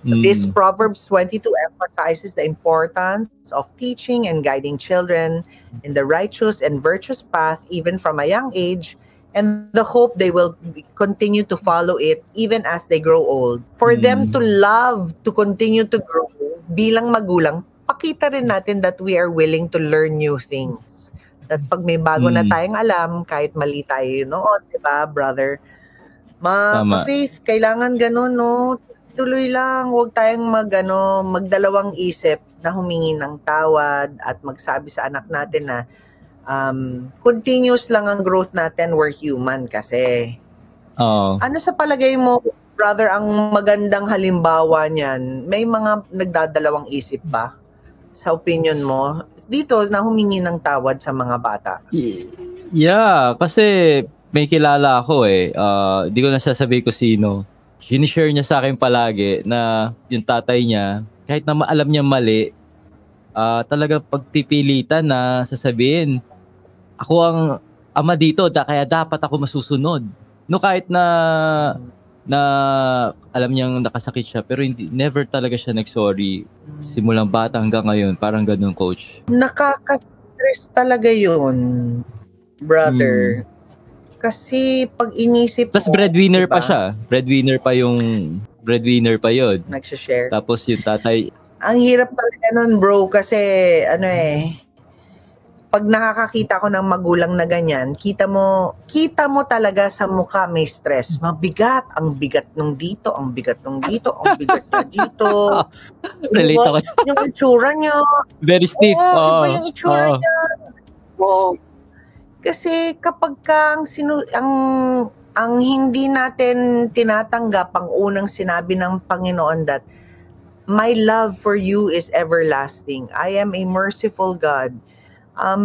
This Proverbs 22 emphasizes the importance of teaching and guiding children in the righteous and virtuous path even from a young age, and the hope they will continue to follow it even as they grow old. For them to love, to continue to grow, bilang magulang, pakita rin natin that we are willing to learn new things. That pag may bago na tayong alam, kahit mali tayo noon, di ba, brother? Faith, kailangan ganun, no? Tuloy lang, huwag tayong magdalawang isip na humingi ng tawad at magsabi sa anak natin na continuous lang ang growth natin, we're human kasi. Ano sa palagay mo, brother, ang magandang halimbawa niyan? May mga nagdadalawang isip ba? Sa opinion mo, dito na humingi ng tawad sa mga bata? Yeah, kasi may kilala ako di ko na sasabihin ko sino. Sinishare niya sa akin palagi na yung tatay niya, kahit na maalam niya mali, talaga pagpipilitan na sasabihin, ako ang ama dito, kaya dapat ako masusunod. No, kahit na alam niyang nakasakit siya, pero never talaga siya nag-sorry. Simulang bata hanggang ngayon, parang ganun, coach. Nakaka-stress talaga yun, brother. Kasi pag inisip mo, breadwinner diba? Pa siya. Breadwinner pa yun. Nagsishare. Tapos yung tatay. Ang hirap talaga nun, bro, kasi pag nakakakita ko ng magulang na ganyan, kita mo talaga sa mukha may stress. Mabigat, ang bigat nung dito, ang bigat nung dito, ang bigat na dito. Relate ako. Yung itsura niya. Very stiff. Iba yung itsura niya. Kasi kapag ang hindi natin tinatanggap ang unang sinabi ng Panginoon that my love for you is everlasting. I am a merciful God.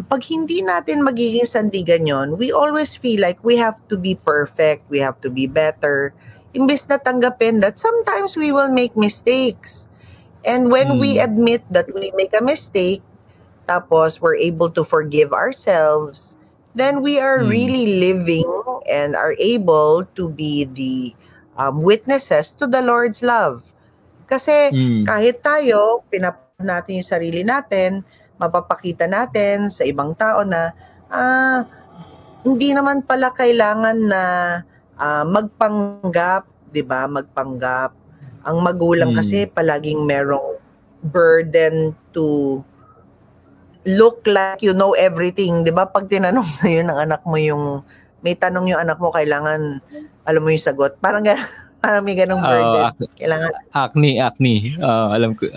Pag hindi natin magiging sandigan yon, we always feel like we have to be perfect, we have to be better. Imbes na tanggapin that sometimes we will make mistakes. And when we admit that we make a mistake, tapos we're able to forgive ourselves, then we are really living and are able to be the witnesses to the Lord's love. Kasi kahit tayo, pinapanood natin yung sarili natin, mapapakita natin sa ibang tao na hindi naman pala kailangan na magpanggap, 'di ba? Magpanggap. Ang magulang kasi palaging merong burden to look like you know everything, 'di ba? Pag tinanong sa iyo ng anak mo may tanong yung anak mo, kailangan alam mo yung sagot. Parang may ganung burden. Kailangan acne. Alam ko.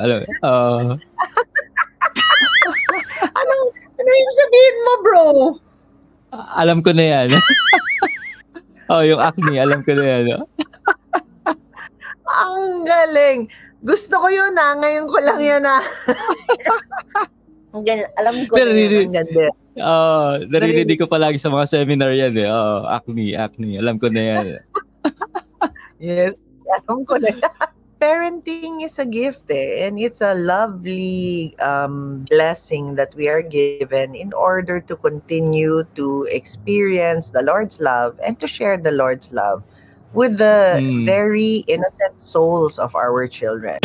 Ano yung sabihin mo, bro? Alam ko na yan. Yung acne, alam ko na yan. Ang galing. Gusto ko yun ngayon ko lang yan alam ko na yan, ang ganda. Narinig ko palagi sa mga seminar yan acne. Alam ko na yan. Yes, alam ko na yan. Parenting is a gift and it's a lovely blessing that we are given in order to continue to experience the Lord's love and to share the Lord's love with the very innocent souls of our children.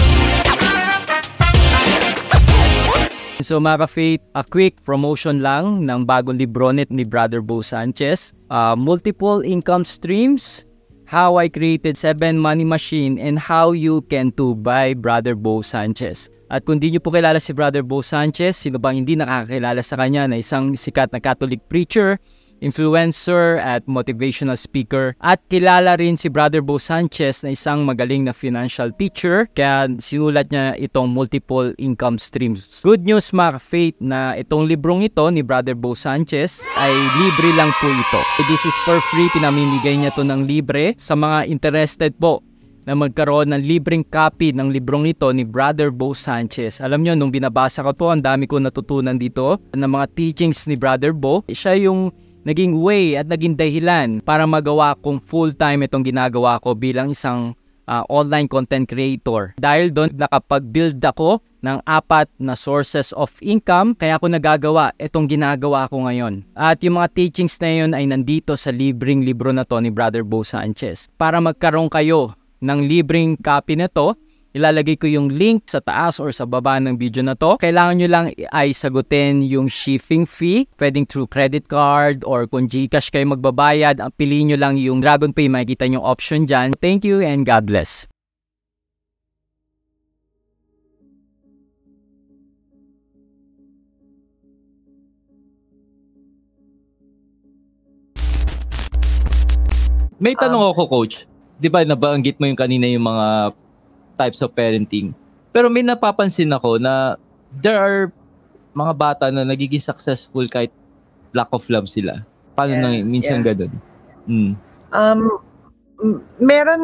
So mga ka-faith, a quick promotion lang ng bagong libronet ni Brother Bo Sanchez. Multiple income streams, How I Created 7 Money Machine, and How You Can Too by Brother Bo Sanchez. At kung di nyo po kilala si Brother Bo Sanchez, sino bang hindi nakakakilala sa kanya na isang sikat na Catholic preacher influencer at motivational speaker. At kilala rin si Brother Bo Sanchez na isang magaling na financial teacher, kaya sinulat niya itong multiple income streams. Good news mga faith na itong librong ito ni Brother Bo Sanchez ay libre lang po ito. This is for free, pinamimigay niya to ng libre sa mga interested po na magkaroon ng libreng copy ng librong nito ni Brother Bo Sanchez. Alam nyo, nung binabasa ko to, ang dami ko natutunan dito ng mga teachings ni Brother Bo. Siya yung naging way at naging dahilan para magawa kong full-time itong ginagawa ko bilang isang online content creator. Dahil doon, nakapag-build ako ng 4 na sources of income, kaya ako nagagawa itong ginagawa ko ngayon. At yung mga teachings na yun ay nandito sa libreng libro na to ni Brother Bo Sanchez. Para magkaroon kayo ng libreng copy na to, ilalagay ko yung link sa taas or sa baba ng video na to. Kailangan nyo lang ay sagutin yung shipping fee, pwedeng through credit card or kung GCash kayo magbabayad, piliin nyo lang yung DragonPay, makikita nyo option dyan. Thank you and God bless. May tanong ako, Coach. Di ba nabanggit mo yung kanina yung mga types of parenting. Pero may napapansin ako na there are mga bata na nagiging successful kahit lack of love sila. Paano minsan ganun? Meron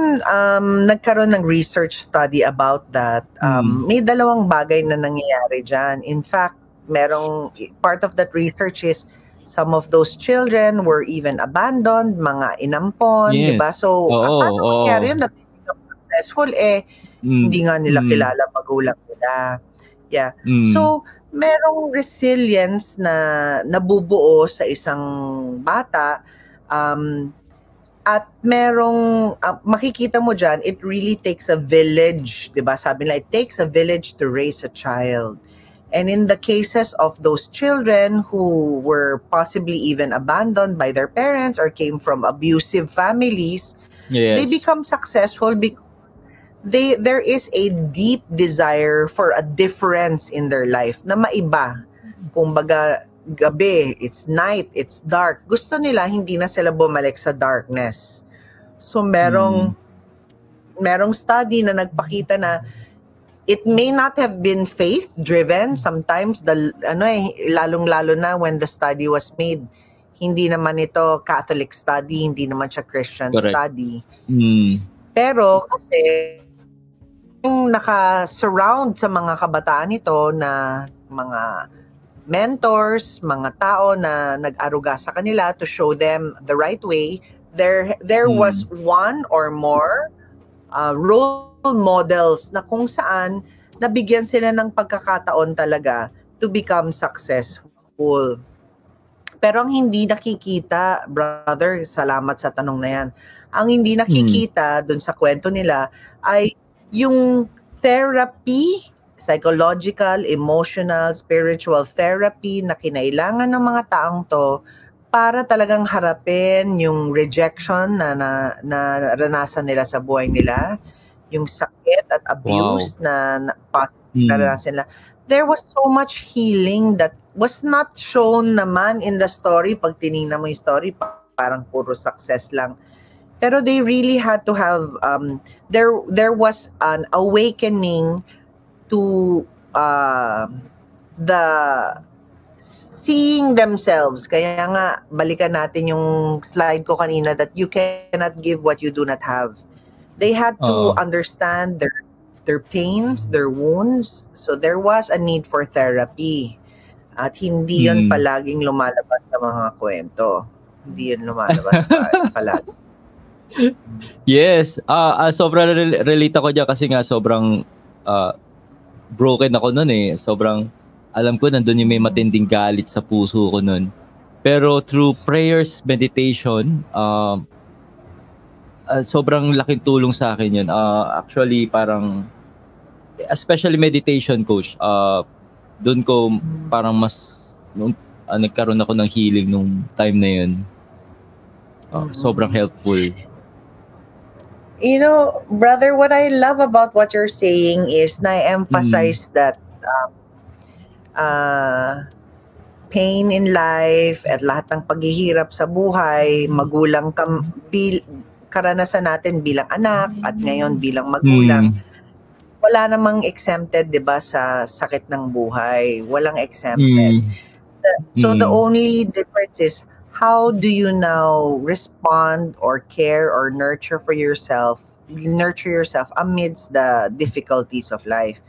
nagkaroon ng research study about that. May 2 bagay na nangyayari dyan. In fact, merong part of that research is some of those children were even abandoned, mga inampon, Yes. diba? So, paano nangyari yun? That they become successful, hindi nga nila kilala magulang nila. Yeah. So, merong resilience na nabubuo sa isang bata, at merong, makikita mo dyan, it really takes a village, diba? Sabi nila, it takes a village to raise a child. And in the cases of those children who were possibly even abandoned by their parents or came from abusive families, they become successful because there is a deep desire for a difference in their life na maiba. Kumbaga, gabi, it's night, it's dark. Gusto nila hindi na sila bumalik sa darkness. So merong study na nagpakita na it may not have been faith-driven. Sometimes, lalong-lalo na when the study was made, hindi naman ito Catholic study, hindi naman siya Christian study. Pero kasi, yung naka-surround sa mga kabataan ito na mga mentors, mga tao na nag-aruga sa kanila to show them the right way, there was one or more role models na kung saan nabigyan sila ng pagkakataon talaga to become successful. Pero ang hindi nakikita, brother, salamat sa tanong na yan. Ang hindi nakikita dun sa kwento nila ay yung therapy, psychological, emotional, spiritual therapy na kinailangan ng mga taong to para talagang harapin yung rejection na naranasan nila sa buhay nila, yung sakit at abuse na naranasan nila. There was so much healing that was not shown naman in the story. Pag tinignan mo yung story, parang puro success lang. Pero they really had to have, there was an awakening to the seeing themselves. Kaya nga, balikan natin yung slide ko kanina that you cannot give what you do not have. They had to understand their pains, their wounds. So there was a need for therapy. At hindi yun palaging lumalabas sa mga kwento. Hindi yun lumalabas palagi. Yes. Sobrang relate ako dyan kasi nga sobrang broken ako nun eh. Sobrang alam ko nandun yung may matinding galit sa puso ko nun. Pero through prayers, meditation, sobrang laking tulong sa akin yun. Actually, parang, especially meditation, coach, doon ko parang mas, nagkaroon ako ng healing nung time na yun. Sobrang helpful. You know, brother, what I love about what you're saying is na-emphasize that pain in life at lahat ng paghihirap sa buhay, magulang karanasan natin bilang anak at ngayon bilang magulang. Wala namang exempted, 'di ba, sa sakit ng buhay. Walang exempted. So the only difference is how do you now respond or care or nurture yourself amidst the difficulties of life.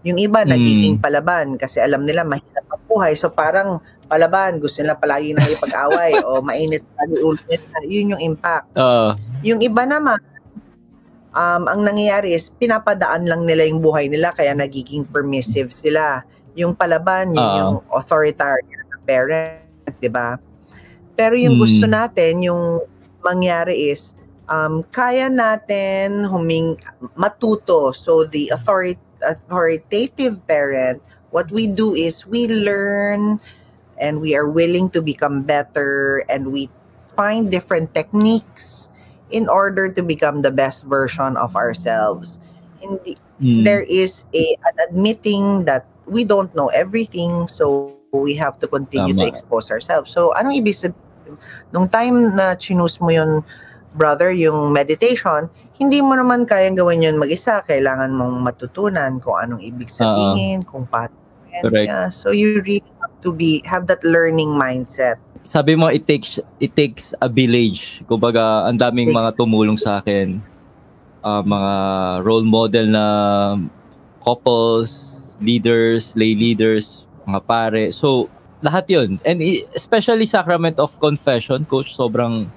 Yung iba nagiging palaban kasi alam nila mahirap ang buhay. So parang palaban, gusto nila palagi nang ipag-away o mainit lagi ulo nila. Yun yung impact. Yung iba naman, ang nangyayari is pinapadaan lang nila yung buhay nila kaya nagiging permissive sila. Yung palaban, yung authoritarian na parent, 'di ba? Pero yung gusto natin, yung mangyari is kaya natin matuto. So the authoritative parent, what we do is we learn and we are willing to become better and we find different techniques in order to become the best version of ourselves. There is an admitting that we don't know everything, so we have to continue to expose ourselves. So anong ibig sabihin? Nung time na chinus mo yun, brother, yung meditation, hindi mo naman kayang gawin yun mag-isa. Kailangan mong matutunan kung anong ibig sabihin, kung paano. Yeah. So you really have to have that learning mindset. Sabi mo, it takes a village. Kumbaga, ang daming mga tumulong sa akin. Mga role model na couples, leaders, lay leaders, mga pare. So, lahat yun. And especially Sacrament of Confession, Coach, sobrang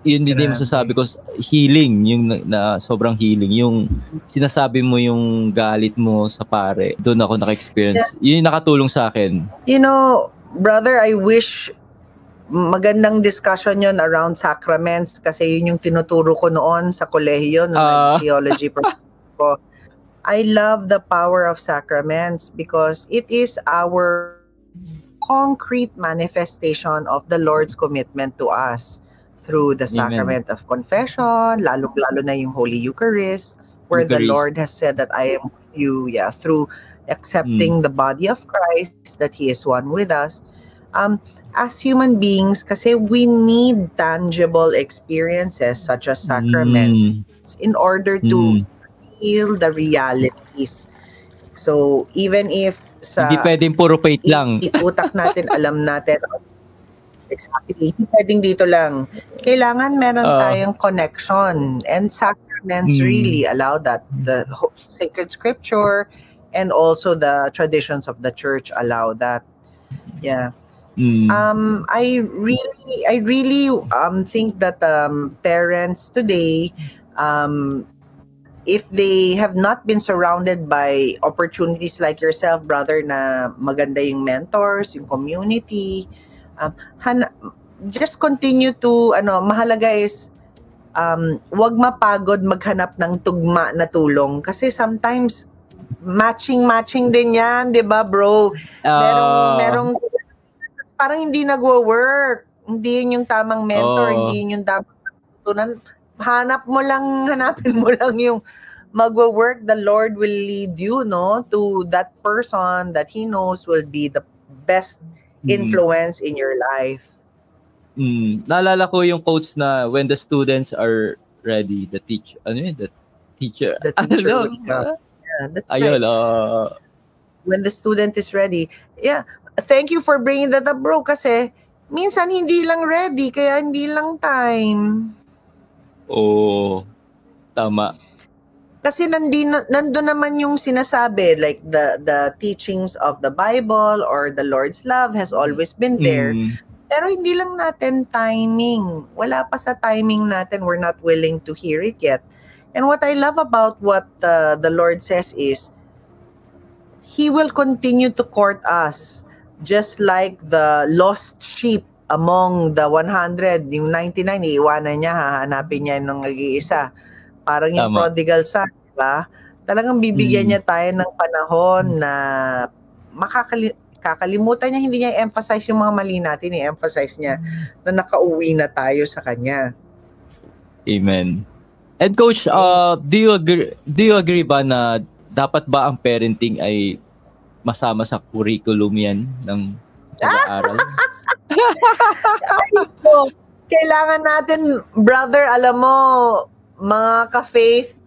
yun din masasabi ko, healing, yung na sobrang healing. Yung sinasabi mo yung galit mo sa pare, doon ako naka-experience. Yun yung nakatulong sa akin. You know, brother, I wish magandang discussion yon around sacraments kasi yun yung tinuturo ko noon sa kolehiyo ng theology ko. I love the power of sacraments because it is our concrete manifestation of the Lord's commitment to us through the sacrament of confession, lalo na yung Holy Eucharist, where the Lord has said that I am with you, through accepting the body of Christ, that He is one with us. As human beings, kasi we need tangible experiences such as sacraments in order to feel the realities. So, even if hindi pwedeng puro faith lang. Utak natin, alam natin, exactly, hindi pwedeng dito lang. Kailangan meron tayong connection. And sacraments really allow that. The sacred scripture and also the traditions of the church allow that. Yeah. I really think that parents today, if they have not been surrounded by opportunities like yourself, brother, na maganda yung mentors, yung community, just continue to, mahalaga is, wag mapagod maghanap ng tugma na tulong. Kasi sometimes, matching din yan, di ba, bro? Merong parang hindi nagwo-work. Hindi yun yung tamang mentor, hindi yun yung tamang tutunan. Hanapin mo lang yung magwo-work. The Lord will lead you, to that person that He knows will be the best influence in your life. Naalala ko yung quotes na when the students are ready, the teacher will come. Yeah, that's right. When the student is ready. Yeah. Thank you for bringing that up, bro, kasi minsan hindi lang ready, kaya hindi lang time. Tama. Kasi nandun naman yung sinasabi, like the teachings of the Bible or the Lord's love has always been there. Pero hindi lang natin timing. Wala pa sa timing natin. We're not willing to hear it yet. And what I love about what the Lord says is, He will continue to court us. Just like the lost sheep among the 100, yung 99, iiwanan niya, hahanapin niya yung nag-iisa. Parang yung prodigal son, diba? Talagang bibigyan niya tayo ng panahon na kakalimutan niya, hindi niya emphasize yung mga mali natin, i-emphasize niya na nakauwi na tayo sa Kanya. Amen. And Coach, do you agree ba na dapat ba ang parenting ay masama sa curriculum yan ng Pag-aaral. Kailangan natin, brother, alam mo, mga ka-faith,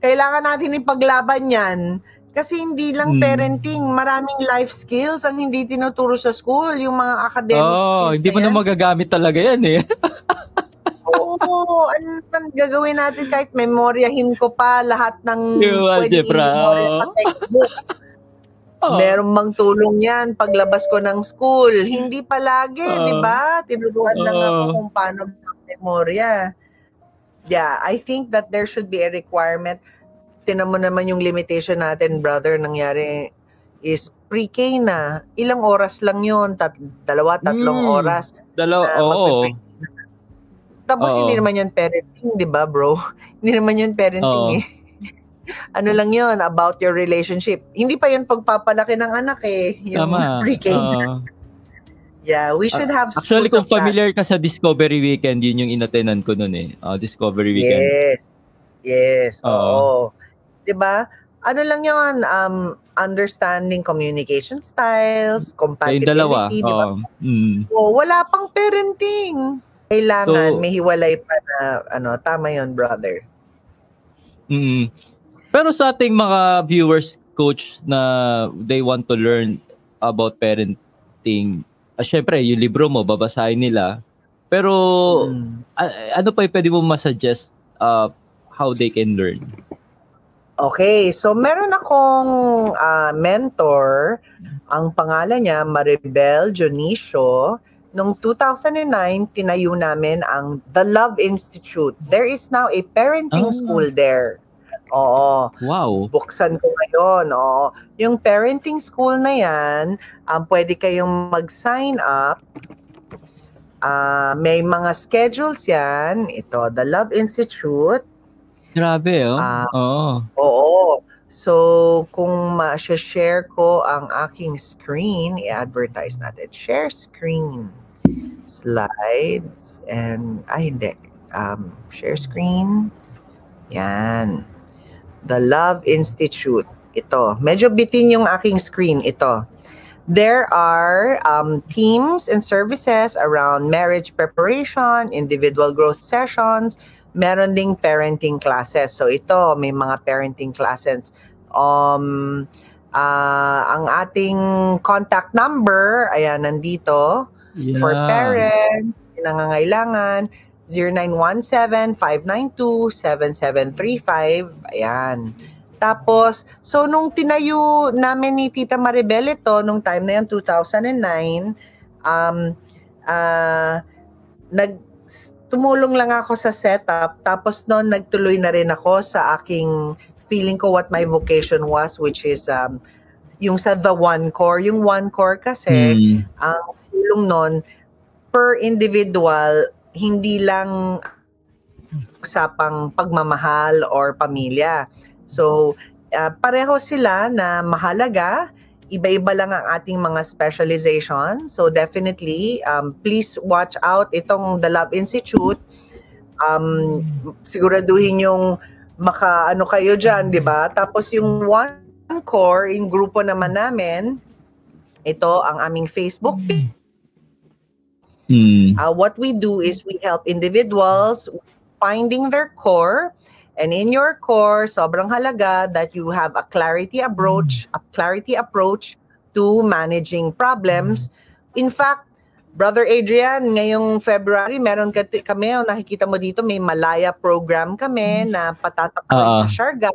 kailangan natin ipaglaban yan. Kasi hindi lang parenting, maraming life skills ang hindi tinuturo sa school, yung mga academic skills hindi mo na magagamit talaga yan eh. Oo, ano man gagawin natin kahit memoryahin ko pa lahat ng pwedeng i-memorya sa textbook. Meron bang tulong yan paglabas ko ng school? Hindi palagi, di ba? Tinuruan lang ako kung paano memorya. Yeah, I think that there should be a requirement. Tinan mo naman yung limitation natin, brother, nangyari is pre-K na. Ilang oras lang yun? 2-3 oras. Oo. Tapos hindi naman yun parenting, di ba, bro? Hindi naman yun parenting eh. Ano lang yun, about your relationship. Hindi pa yun pagpapalaki ng anak eh. Yung pre-K. Yeah, we should have schools. Actually, kung familiar ka sa Discovery Weekend, yun yung inatenan ko nun eh. Discovery Weekend. Yes. Oo. Diba? Ano lang yun, understanding communication styles, compatibility, diba? Wala pang parenting. Kailangan may hiwalay pa na, tama yun, brother. Pero sa ating mga viewers, coach, na they want to learn about parenting, syempre, yung libro mo, babasahin nila. Pero, ano pa yung pwede mo masuggest how they can learn? Okay, so meron akong mentor, ang pangalan niya, Maribel Dionisio. Noong 2009, tinayo namin ang The Love Institute. There is now a parenting school there. Oo. Wow. Buksan ko ngayon. Oo. Yung parenting school na yan, pwede kayong mag-sign up. May mga schedules yan. Ito, The Love Institute. Grabe, Oo. So, kung ma-share ko ang aking screen, i-advertise natin. Share screen. Slides. And, hindi. Share screen. Yan. The Love Institute. Ito. Medyo bitin yung aking screen. Ito. There are teams and services around marriage preparation, individual growth sessions, meron ding parenting classes. So ito, may mga parenting classes. Ang ating contact number, ayan, nandito. Yeah. For parents, nangangailangan, 0917-592-7735. Ayan. Tapos, so nung tinayo namin ni Tita Maribel ito, nung time na yun, 2009, tumulong lang ako sa setup. Tapos noon, nagtuloy na rin ako sa aking feeling ko what my vocation was, which is yung sa The One Core. Yung One Core kasi, ang tulong noon, per individual, hindi lang usapang pagmamahal or pamilya. So, pareho sila na mahalaga. Iba-iba lang ang ating mga specialization. So, definitely, please watch out itong The Love Institute. Siguraduhin yung maka-ano kayo dyan, di ba? Tapos yung One Core, yung grupo naman namin, ito ang aming Facebook page. What we do is we help individuals finding their core, and in your core, sobrang halaga that you have a clarity approach to managing problems. In fact, Brother Adrian, ngayong February, meron kami, nakikita mo dito, may Malaya program kami na patatakbo sa Siargao.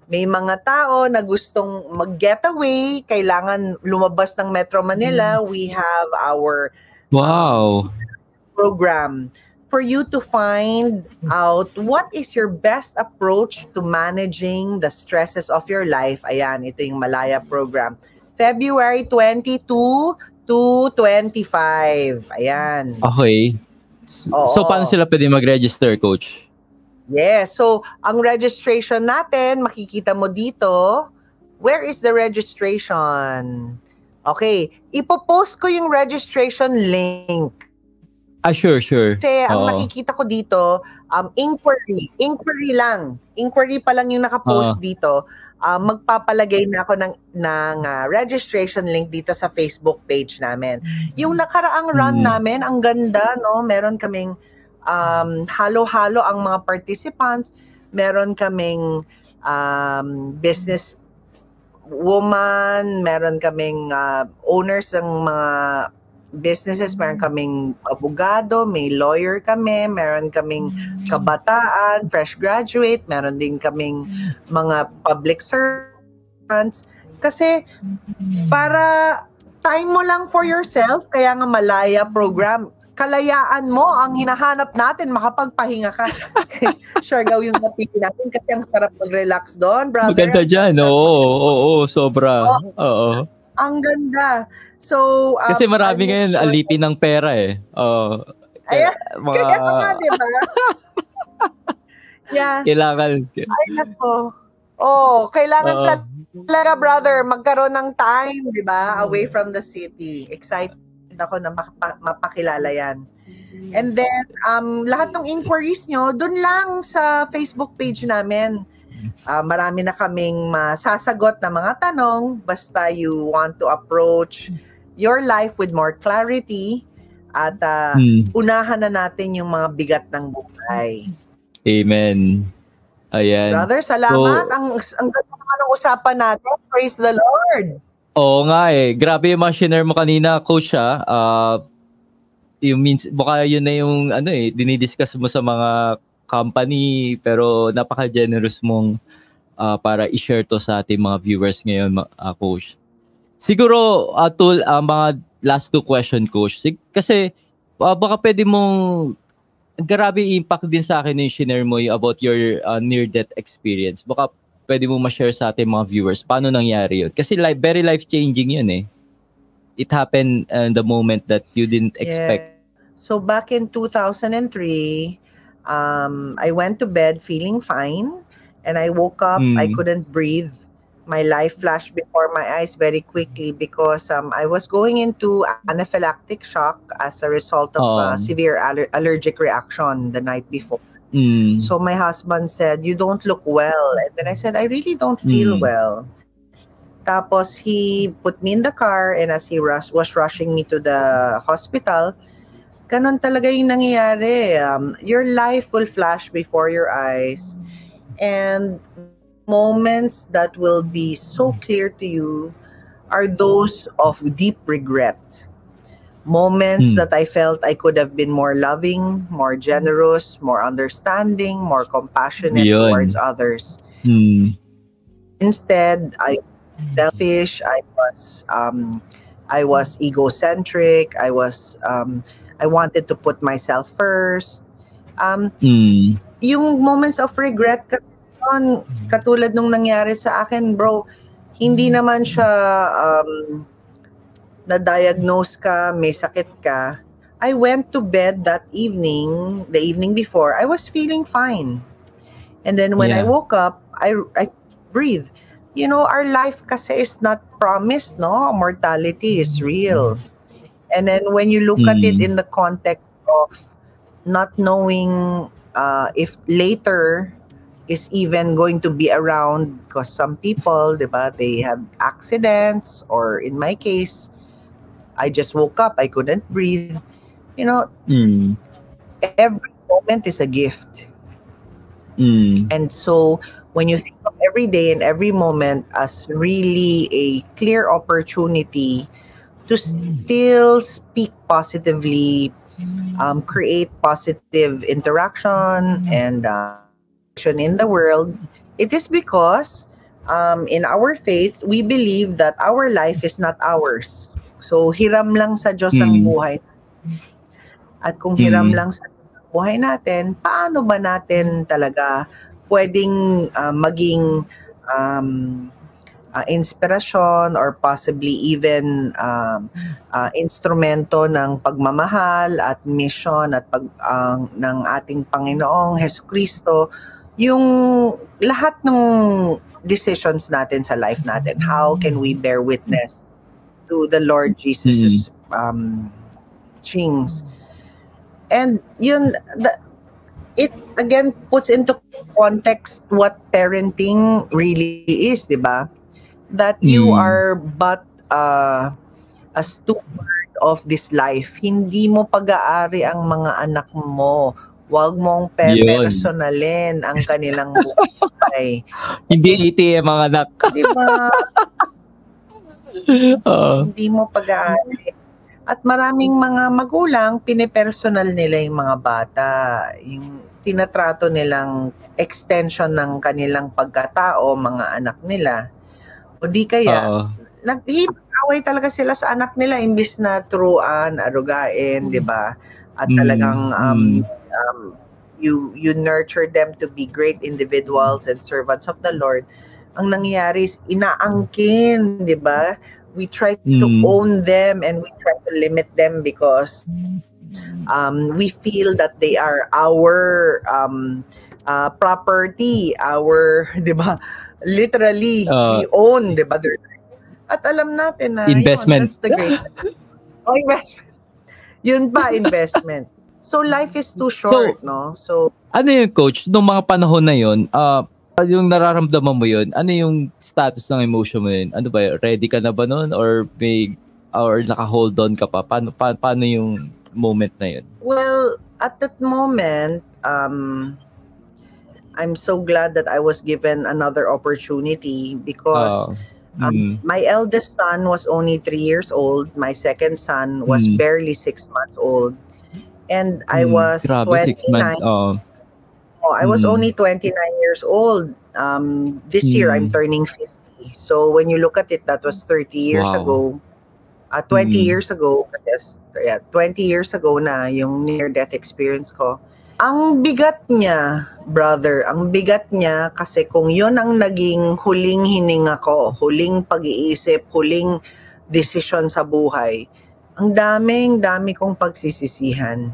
May mga tao na gustong mag-getaway, kailangan lumabas ng Metro Manila. We have our program for you to find out what is your best approach to managing the stresses of your life. Ayan, ito yung Malaya program. February 22 to 25. Ayan. Okay. So, paano sila pwede mag-register, Coach? Yes. So, ang registration natin, makikita mo dito. Where is the registration? Okay. Ipopost ko yung registration link. Sure. Kasi ang nakikita ko dito, inquiry lang. Inquiry pa lang yung nakapost dito. magpapalagay na ako ng registration link dito sa Facebook page namin. Yung nakaraang run namin, ang ganda, no? Meron kaming halo-halo ang mga participants. Meron kaming business woman, meron kaming owners ng mga businesses, meron kaming abogado, may lawyer kami, meron kaming kabataan, fresh graduate, meron din kaming mga public servants. Kasi para time mo lang for yourself, kaya nga Malaya program, kalayaan mo ang hinahanap natin, makapagpahinga ka. Siargao yung napili natin kasi ang sarap mag-relax doon, brother. Maganda dyan, oo, sobra. Oo. Ang ganda. So, kasi marami ngayon alipin ng pera eh. Kaya nga, di ba? Yeah. Kailangan. Ay, nako. Kailangan talaga, brother, magkaroon ng time, di ba? Away from the city. Excited ako na mapakilala yan. And then, lahat ng inquiries nyo, dun lang sa Facebook page namin. Marami na kaming masasagot na mga tanong basta you want to approach your life with more clarity at unahan na natin yung mga bigat ng buhay. Amen. Ayan. Brother, salamat. So, ang ganda naman ng usapan natin. Praise the Lord. Oo nga eh. Grabe yung mga share mo kanina, Coach yung baka yun na yung dinidiscuss mo sa mga company, pero napaka-generous mong para i-share to sa ating mga viewers ngayon, Coach. Siguro, mga last 2 question, Coach. Kasi baka pwede mong grabe impact din sa akin yung share mo about your near-death experience. Baka pwede mo ma-share sa ating mga viewers paano nangyari yun. Kasi very life-changing yun eh. It happened in the moment that you didn't expect. Yeah. So back in 2003, I went to bed feeling fine, and I woke up, I couldn't breathe. My life flashed before my eyes very quickly because I was going into anaphylactic shock as a result of severe allergic reaction the night before. So my husband said, "You don't look well." And then I said, "I really don't feel well." Tapos he put me in the car, and as he was rushing me to the hospital, ganun talaga yung nangyayari. Your life will flash before your eyes, and moments that will be so clear to you are those of deep regret. Moments that I felt I could have been more loving, more generous, more understanding, more compassionate towards others. Instead, I was selfish. I was egocentric. I wanted to put myself first. Yung moments of regret kasi katulad nung nangyari sa akin, bro, hindi naman siya na-diagnose ka, may sakit ka. I went to bed that evening, the evening before, I was feeling fine. And then when I woke up, I breathed. You know, our life kasi is not promised, no? Mortality is real. And then when you look at it in the context of not knowing if later is even going to be around, because some people, diba, they have accidents, or in my case, I just woke up, I couldn't breathe. You know, every moment is a gift. And so when you think of every day and every moment as really a clear opportunity to still speak positively, create positive interaction and in the world, it is because in our faith, we believe that our life is not ours. So, hiram lang sa Diyos ang buhay. At kung hiram lang sa buhay natin, paano ba natin talaga pwedeng maging inspirasyon or possibly even instrumento ng pagmamahal at mission at ng ating Panginoong Hesukristo, yung lahat ng decisions natin sa life natin. How can we bear witness to the Lord Jesus' teachings? And yun, it again puts into context what parenting really is, di ba? That you are but a steward of this life. Hindi mo pag-aari ang mga anak mo. Huwag mong personalin ang kanilang buhay. Hindi ATM ang anak. Di ba? Hindi mo pag-aari. At maraming mga magulang, pinipersonal nila yung mga bata. Yung tinatrato nilang extension ng kanilang pagkatao, mga anak nila. O di kaya, nag-away talaga sila sa anak nila imbis na turuan, arugain, di ba? At talagang you nurture them to be great individuals and servants of the Lord. Ang nangyayari is inaangkin, di ba? We try to own them and we try to limit them because we feel that they are our property, our, di ba? Literally, we own, di ba? At alam natin na investment. Yun, that's the great investment. Yun pa, investment. So life is too short, no? So ano yung coach, nung mga panahon na yun, yung nararamdaman mo yun, ano yung status ng emotion mo yun? Ano ba, ready ka na ba nun? Or naka-hold on ka pa? Paano yung moment na yun? Well, at that moment, I'm so glad that I was given another opportunity because my eldest son was only 3 years old. My second son was barely 6 months old. And I was 29. I was only 29 years old. This year, I'm turning 50. So when you look at it, that was 30 years ago. 20 years ago. Kasi, 20 years ago na yung near-death experience ko. Ang bigat niya, brother, ang bigat niya kasi kung yun ang naging huling hininga ko, huling pag-iisip, huling decision sa buhay, ang dami kong pagsisisihan.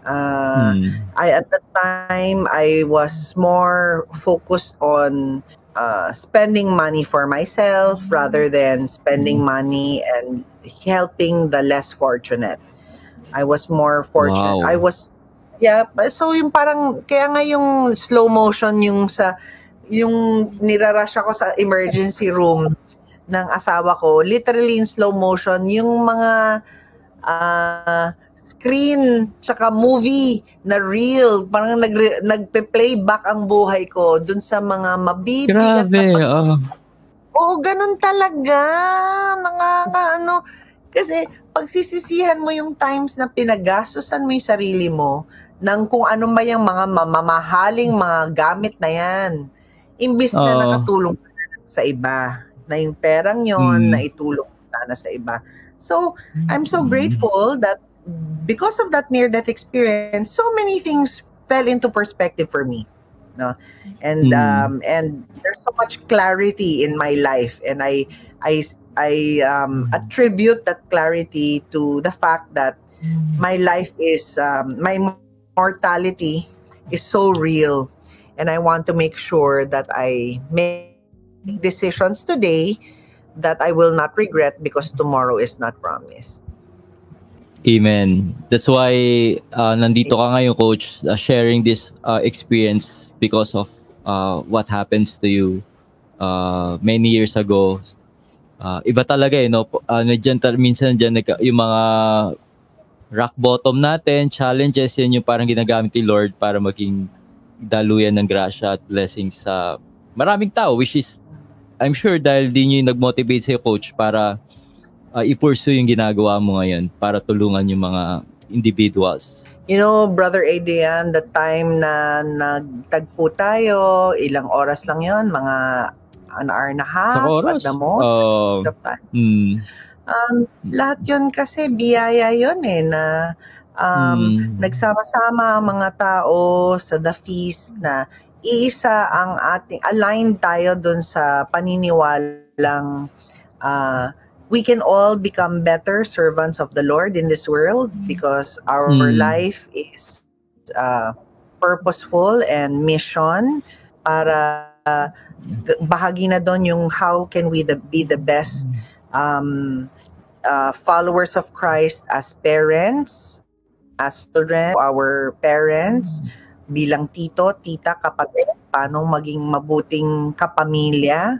At that time, I was more focused on spending money for myself rather than spending money and helping the less fortunate. I was more fortunate. Wow. So yung parang, kaya nga yung slow motion yung nirarush ako sa emergency room ng asawa ko, literally in slow motion, yung mga screen tsaka movie na real, parang nagpe-playback ang buhay ko dun sa mga mabibigat. Grabe, Oo, ganun talaga. Kasi pagsisisihan mo yung times na pinagastusan mo yung sarili mo ng kung ano ba yung mga mamahaling mga gamit na yan. Imbis na nakatulong sa iba. Na yung perang yon na itulong sana sa iba. So, I'm so grateful that because of that near-death experience, so many things fell into perspective for me. No? And there's so much clarity in my life, and I attribute that clarity to the fact that my life is my mortality is so real, and I want to make sure that I make decisions today that I will not regret because tomorrow is not promised. Amen. That's why nandito ka ngayon, Coach, sharing this experience because of what happens to you many years ago. Iba talaga no? Minsan dyan yung mga rock bottom natin, challenges, yan yung parang ginagamit ni Lord para maging daluyan ng grasya at blessings sa maraming tao, which is, I'm sure dahil di nyo yung nag-motivate sa'yo, Coach, para i-pursue yung ginagawa mo ngayon para tulungan yung mga individuals. You know, Brother Adrian, the time na nagtagpo tayo, ilang oras lang yon, mga an hour and a half at the most. Lahat yun kasi biyaya yun na nagsama-sama ang mga tao sa The Feast na iisa ang ating, aligned tayo dun sa paniniwalang we can all become better servants of the Lord in this world because our life is purposeful and mission para bahagi na doon yung how can we be the best followers of Christ as parents, as children, our parents, bilang tito, tita, kapatid, paano maging mabuting kapamilya.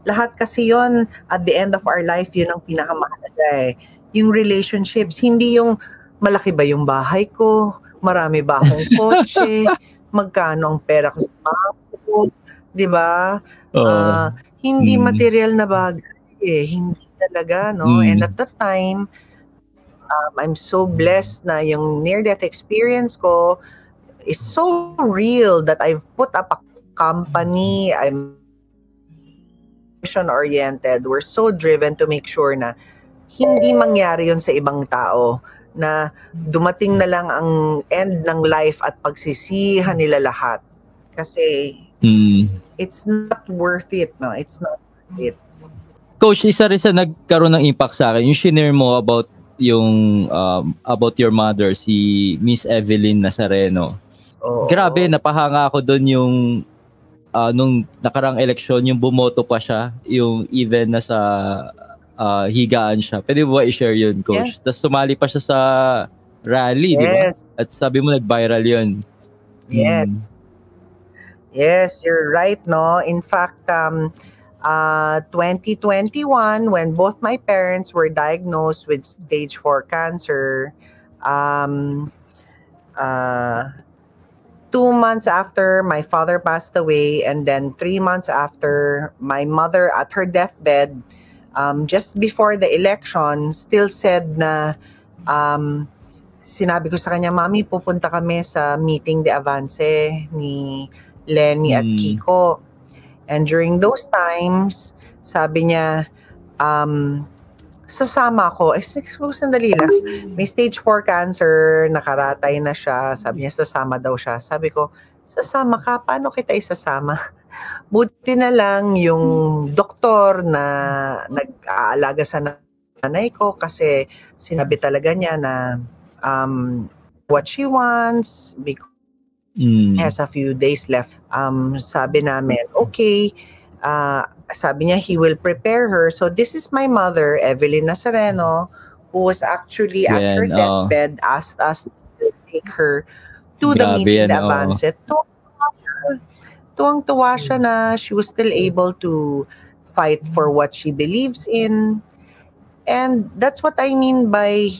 Lahat kasi yon at the end of our life, yun ang pinakamahalaga eh. Yung relationships, hindi yung malaki ba yung bahay ko, marami ba akong kotse, magkano ang pera ko sa banko ko, di ba? Hindi material na bagay eh, hindi talaga, no? And at that time, I'm so blessed na yung near-death experience ko is so real that I've put up a company. I'm mission-oriented. We're so driven to make sure na hindi mangyari yun sa ibang tao, na dumating na lang ang end ng life at pagsisihan nila lahat. Kasi it's not worth it, no? It's not worth it. Coach, isa rin sa nagkaroon ng impact sa akin, yung shinare mo about your mother, si Miss Evelyn Nazareno. Grabe, napahanga ako doon yung nung nakarang eleksyon, yung bumoto pa siya, yung even nasa higaan siya. Pwede mo ba i-share yun, Coach? Yeah. Tapos sumali pa siya sa rally, di ba? At sabi mo nag-viral yun. Yes. Yes, you're right, no? In fact, 2021, when both my parents were diagnosed with stage 4 cancer, 2 months after my father passed away, and then 3 months after, my mother at her deathbed, just before the election, still said na, sinabi ko sa kanya, Mami, pupunta kami sa meeting de avance ni Lenny at Kiko. And during those times, sabi niya, sasama ako. Sandali lang. May stage 4 cancer, nakaratay na siya. Sabi niya, sasama daw siya. Sabi ko, sasama ka? Paano kita isasama? Buti na lang yung doktor na nag-aalaga sa nanay ko kasi sinabi talaga niya na what she wants because has a few days left. Sabi namin, okay. Sabi niya, he will prepare her. So this is my mother, Evelyn Nazareno, who was actually at her deathbed, asked us to take her to the meeting de avance. Tuwang-tuwa siya na she was still able to fight for what she believes in. And that's what I mean by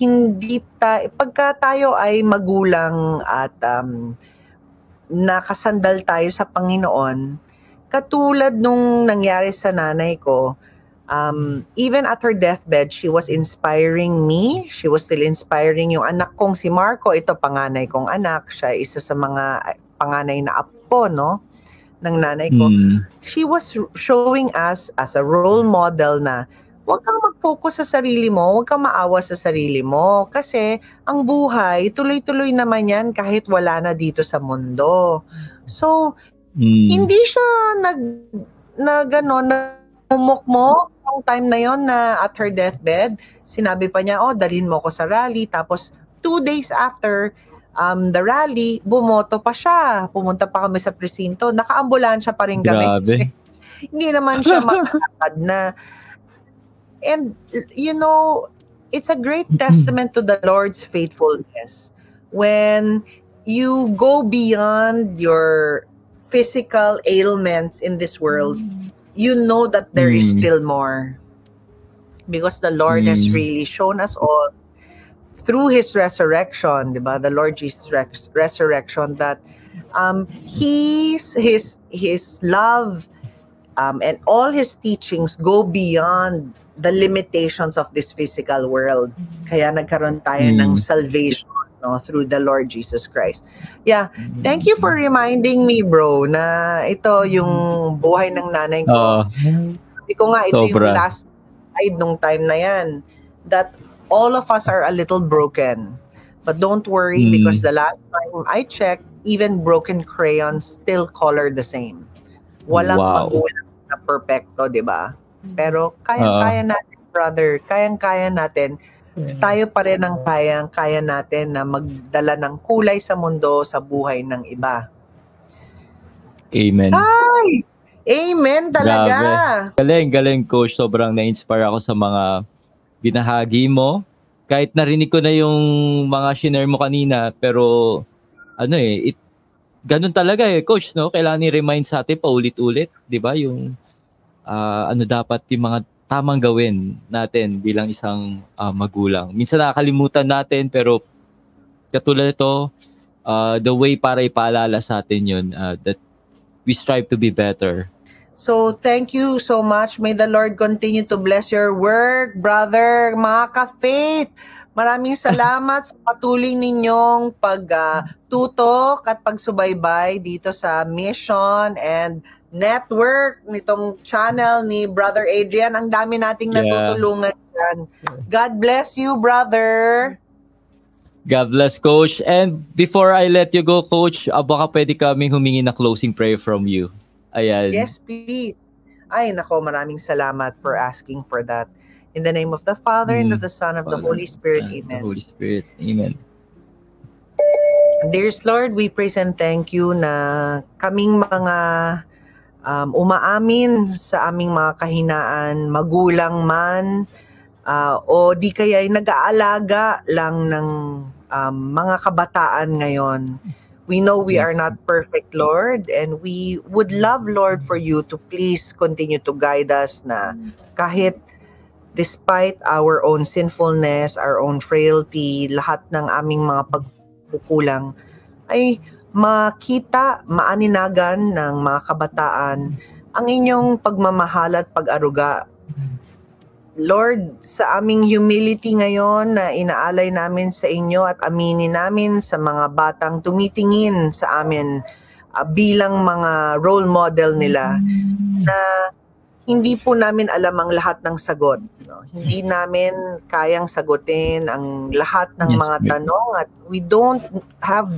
pagka tayo ay magulang at nakasandal tayo sa Panginoon, katulad nung nangyari sa nanay ko, even at her deathbed, she was inspiring me. She was still inspiring yung anak kong si Marco. Ito, panganay kong anak. Siya isa sa mga panganay na apo, no, ng nanay ko. She was showing us as a role model na huwag kang mag-focus sa sarili mo, huwag kang maawa sa sarili mo. Kasi ang buhay, tuloy-tuloy naman yan kahit wala na dito sa mundo. So, hindi siya namumukmok yung time na yon na at her deathbed. Sinabi pa niya, dalhin mo ko sa rally. Tapos, 2 days after the rally, bumoto pa siya. Pumunta pa kami sa presinto. Naka-ambulansya pa rin kami. Kasi, hindi naman siya makakad na. And, you know, it's a great testament to the Lord's faithfulness. When you go beyond your physical ailments in this world, you know that there is still more. Because the Lord has really shown us all through His resurrection, diba? The Lord Jesus' resurrection, that His love and all His teachings go beyond the limitations of this physical world. Kaya nagkaroon tayo ng salvation, no, through the Lord Jesus Christ. Yeah, thank you for reminding me, bro, na ito yung buhay ng nanay ko. Sabi ko nga, ito yung last slide nung time na yan, that all of us are a little broken. But don't worry, because the last time I checked, even broken crayons still color the same. Walang magulang na perfecto, di ba? Pero kaya natin, brother, kayang-kaya natin. Tayo pa rin ang kaya natin na magdala ng kulay sa mundo, sa buhay ng iba. Amen. Ay! Amen talaga. Galing, Coach. Sobrang na-inspire ako sa mga binahagi mo. Kahit narinig ko na yung mga shinare mo kanina, pero ganun talaga coach, no? Kailangan i-remind sa atin paulit-ulit, 'di ba? Yung dapat yung mga tamang gawin natin bilang isang magulang. Minsan nakakalimutan natin, pero katulad nito, the way para ipaalala sa atin yun, that we strive to be better. So, thank you so much. May the Lord continue to bless your work, brother. Mga ka-faith, maraming salamat sa patuloy ninyong pagtutok at pagsubaybay dito sa mission and network nitong channel ni Brother Adrian. Ang dami nating natutulungan dyan. God bless you, brother. God bless, Coach. And before I let you go, Coach, baka pwede kaming humingi na closing prayer from you. Ayan. Yes, please. Ay, nako, maraming salamat for asking for that. In the name of the Father, and of the Son, and of the Holy Spirit. Amen. The Holy Spirit. Amen. Dearest Lord, we praise and thank you na kaming mga umaamin sa aming mga kahinaan, magulang man, o di kaya ay nag-aalaga lang ng mga kabataan ngayon. We know we are not perfect, Lord, and we would love, Lord, for you to please continue to guide us na kahit despite our own sinfulness, our own frailty, lahat ng aming mga pagkukulang ay makita, maaninagan ng mga kabataan ang inyong pagmamahal at pag-aruga. Lord, sa aming humility ngayon na inaalay namin sa inyo at aminin namin sa mga batang tumitingin sa amin bilang mga role model nila, na hindi po namin alam ang lahat ng sagot. No? Hindi namin kayang sagutin ang lahat ng mga tanong, at we don't have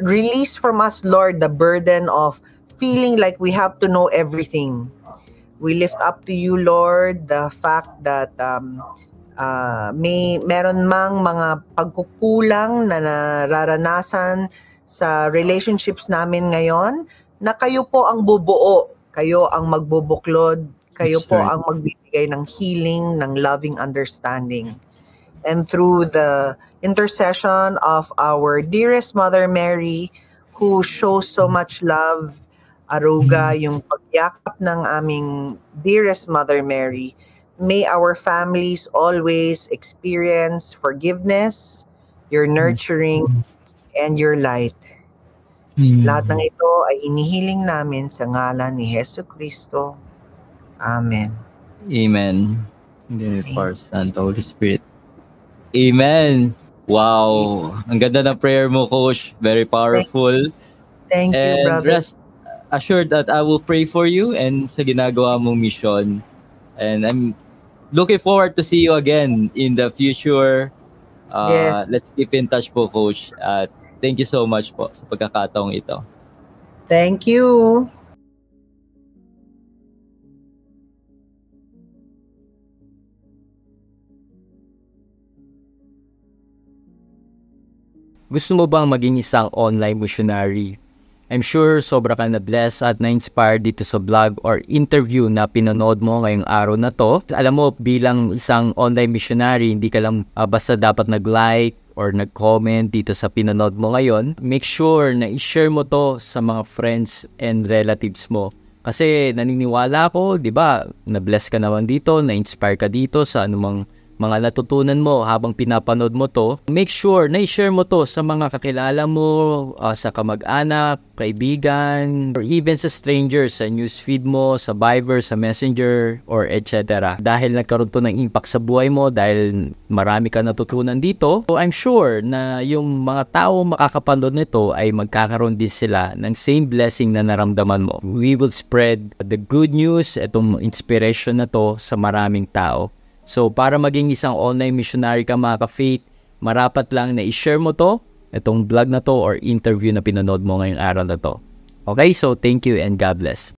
release from us, Lord, the burden of feeling like we have to know everything. We lift up to you, Lord, the fact that meron mang mga pagkukulang na nararanasan sa relationships namin ngayon, na kayo po ang bubuo, kayo ang magbubuklod, kayo po ang magbibigay ng healing, ng loving understanding. And through the intercession of our dearest Mother Mary, who shows so much love, aruga yung pagyakap ng aming dearest Mother Mary, may our families always experience forgiveness, your nurturing, and your light. Lahat ng ito ay inihiling namin sa ngalan ni Hesus Kristo. Amen. Amen. In the name of the Son, the Holy Spirit. Amen. Wow. Ang ganda ng prayer mo, Coach. Very powerful. Thank you, brother. Rest assured that I will pray for you and sa ginagawa mong mission. And I'm looking forward to see you again in the future. Yes. Let's keep in touch po, Coach. Thank you so much po sa pagkakataong ito. Thank you. Gusto mo bang maging isang online missionary? I'm sure sobra ka na-bless at na-inspired dito sa vlog or interview na pinanood mo ngayong araw na to. Alam mo, bilang isang online missionary, hindi ka lang basta dapat nag-like or nag-comment dito sa pinanood mo ngayon. Make sure na i-share mo to sa mga friends and relatives mo. Kasi naniniwala ko, di ba, na-bless ka naman dito, na-inspire ka dito sa anumang mga natutunan mo habang pinapanood mo to. Make sure na i-share mo to sa mga kakilala mo, sa kamag-anak, kaibigan, or even sa strangers, sa newsfeed mo, sa Viber, sa Messenger, or etc. Dahil nagkaroon to ng impact sa buhay mo, dahil marami ka natutunan dito, so I'm sure na yung mga tao makakapanood nito ay magkakaroon din sila ng same blessing na naramdaman mo. We will spread the good news, itong inspiration na to sa maraming tao. So, para maging isang online missionary ka, mga ka-faith, marapat lang na i-share mo to, itong vlog na to or interview na pinanood mo ngayong araw na to. Okay, so thank you and God bless.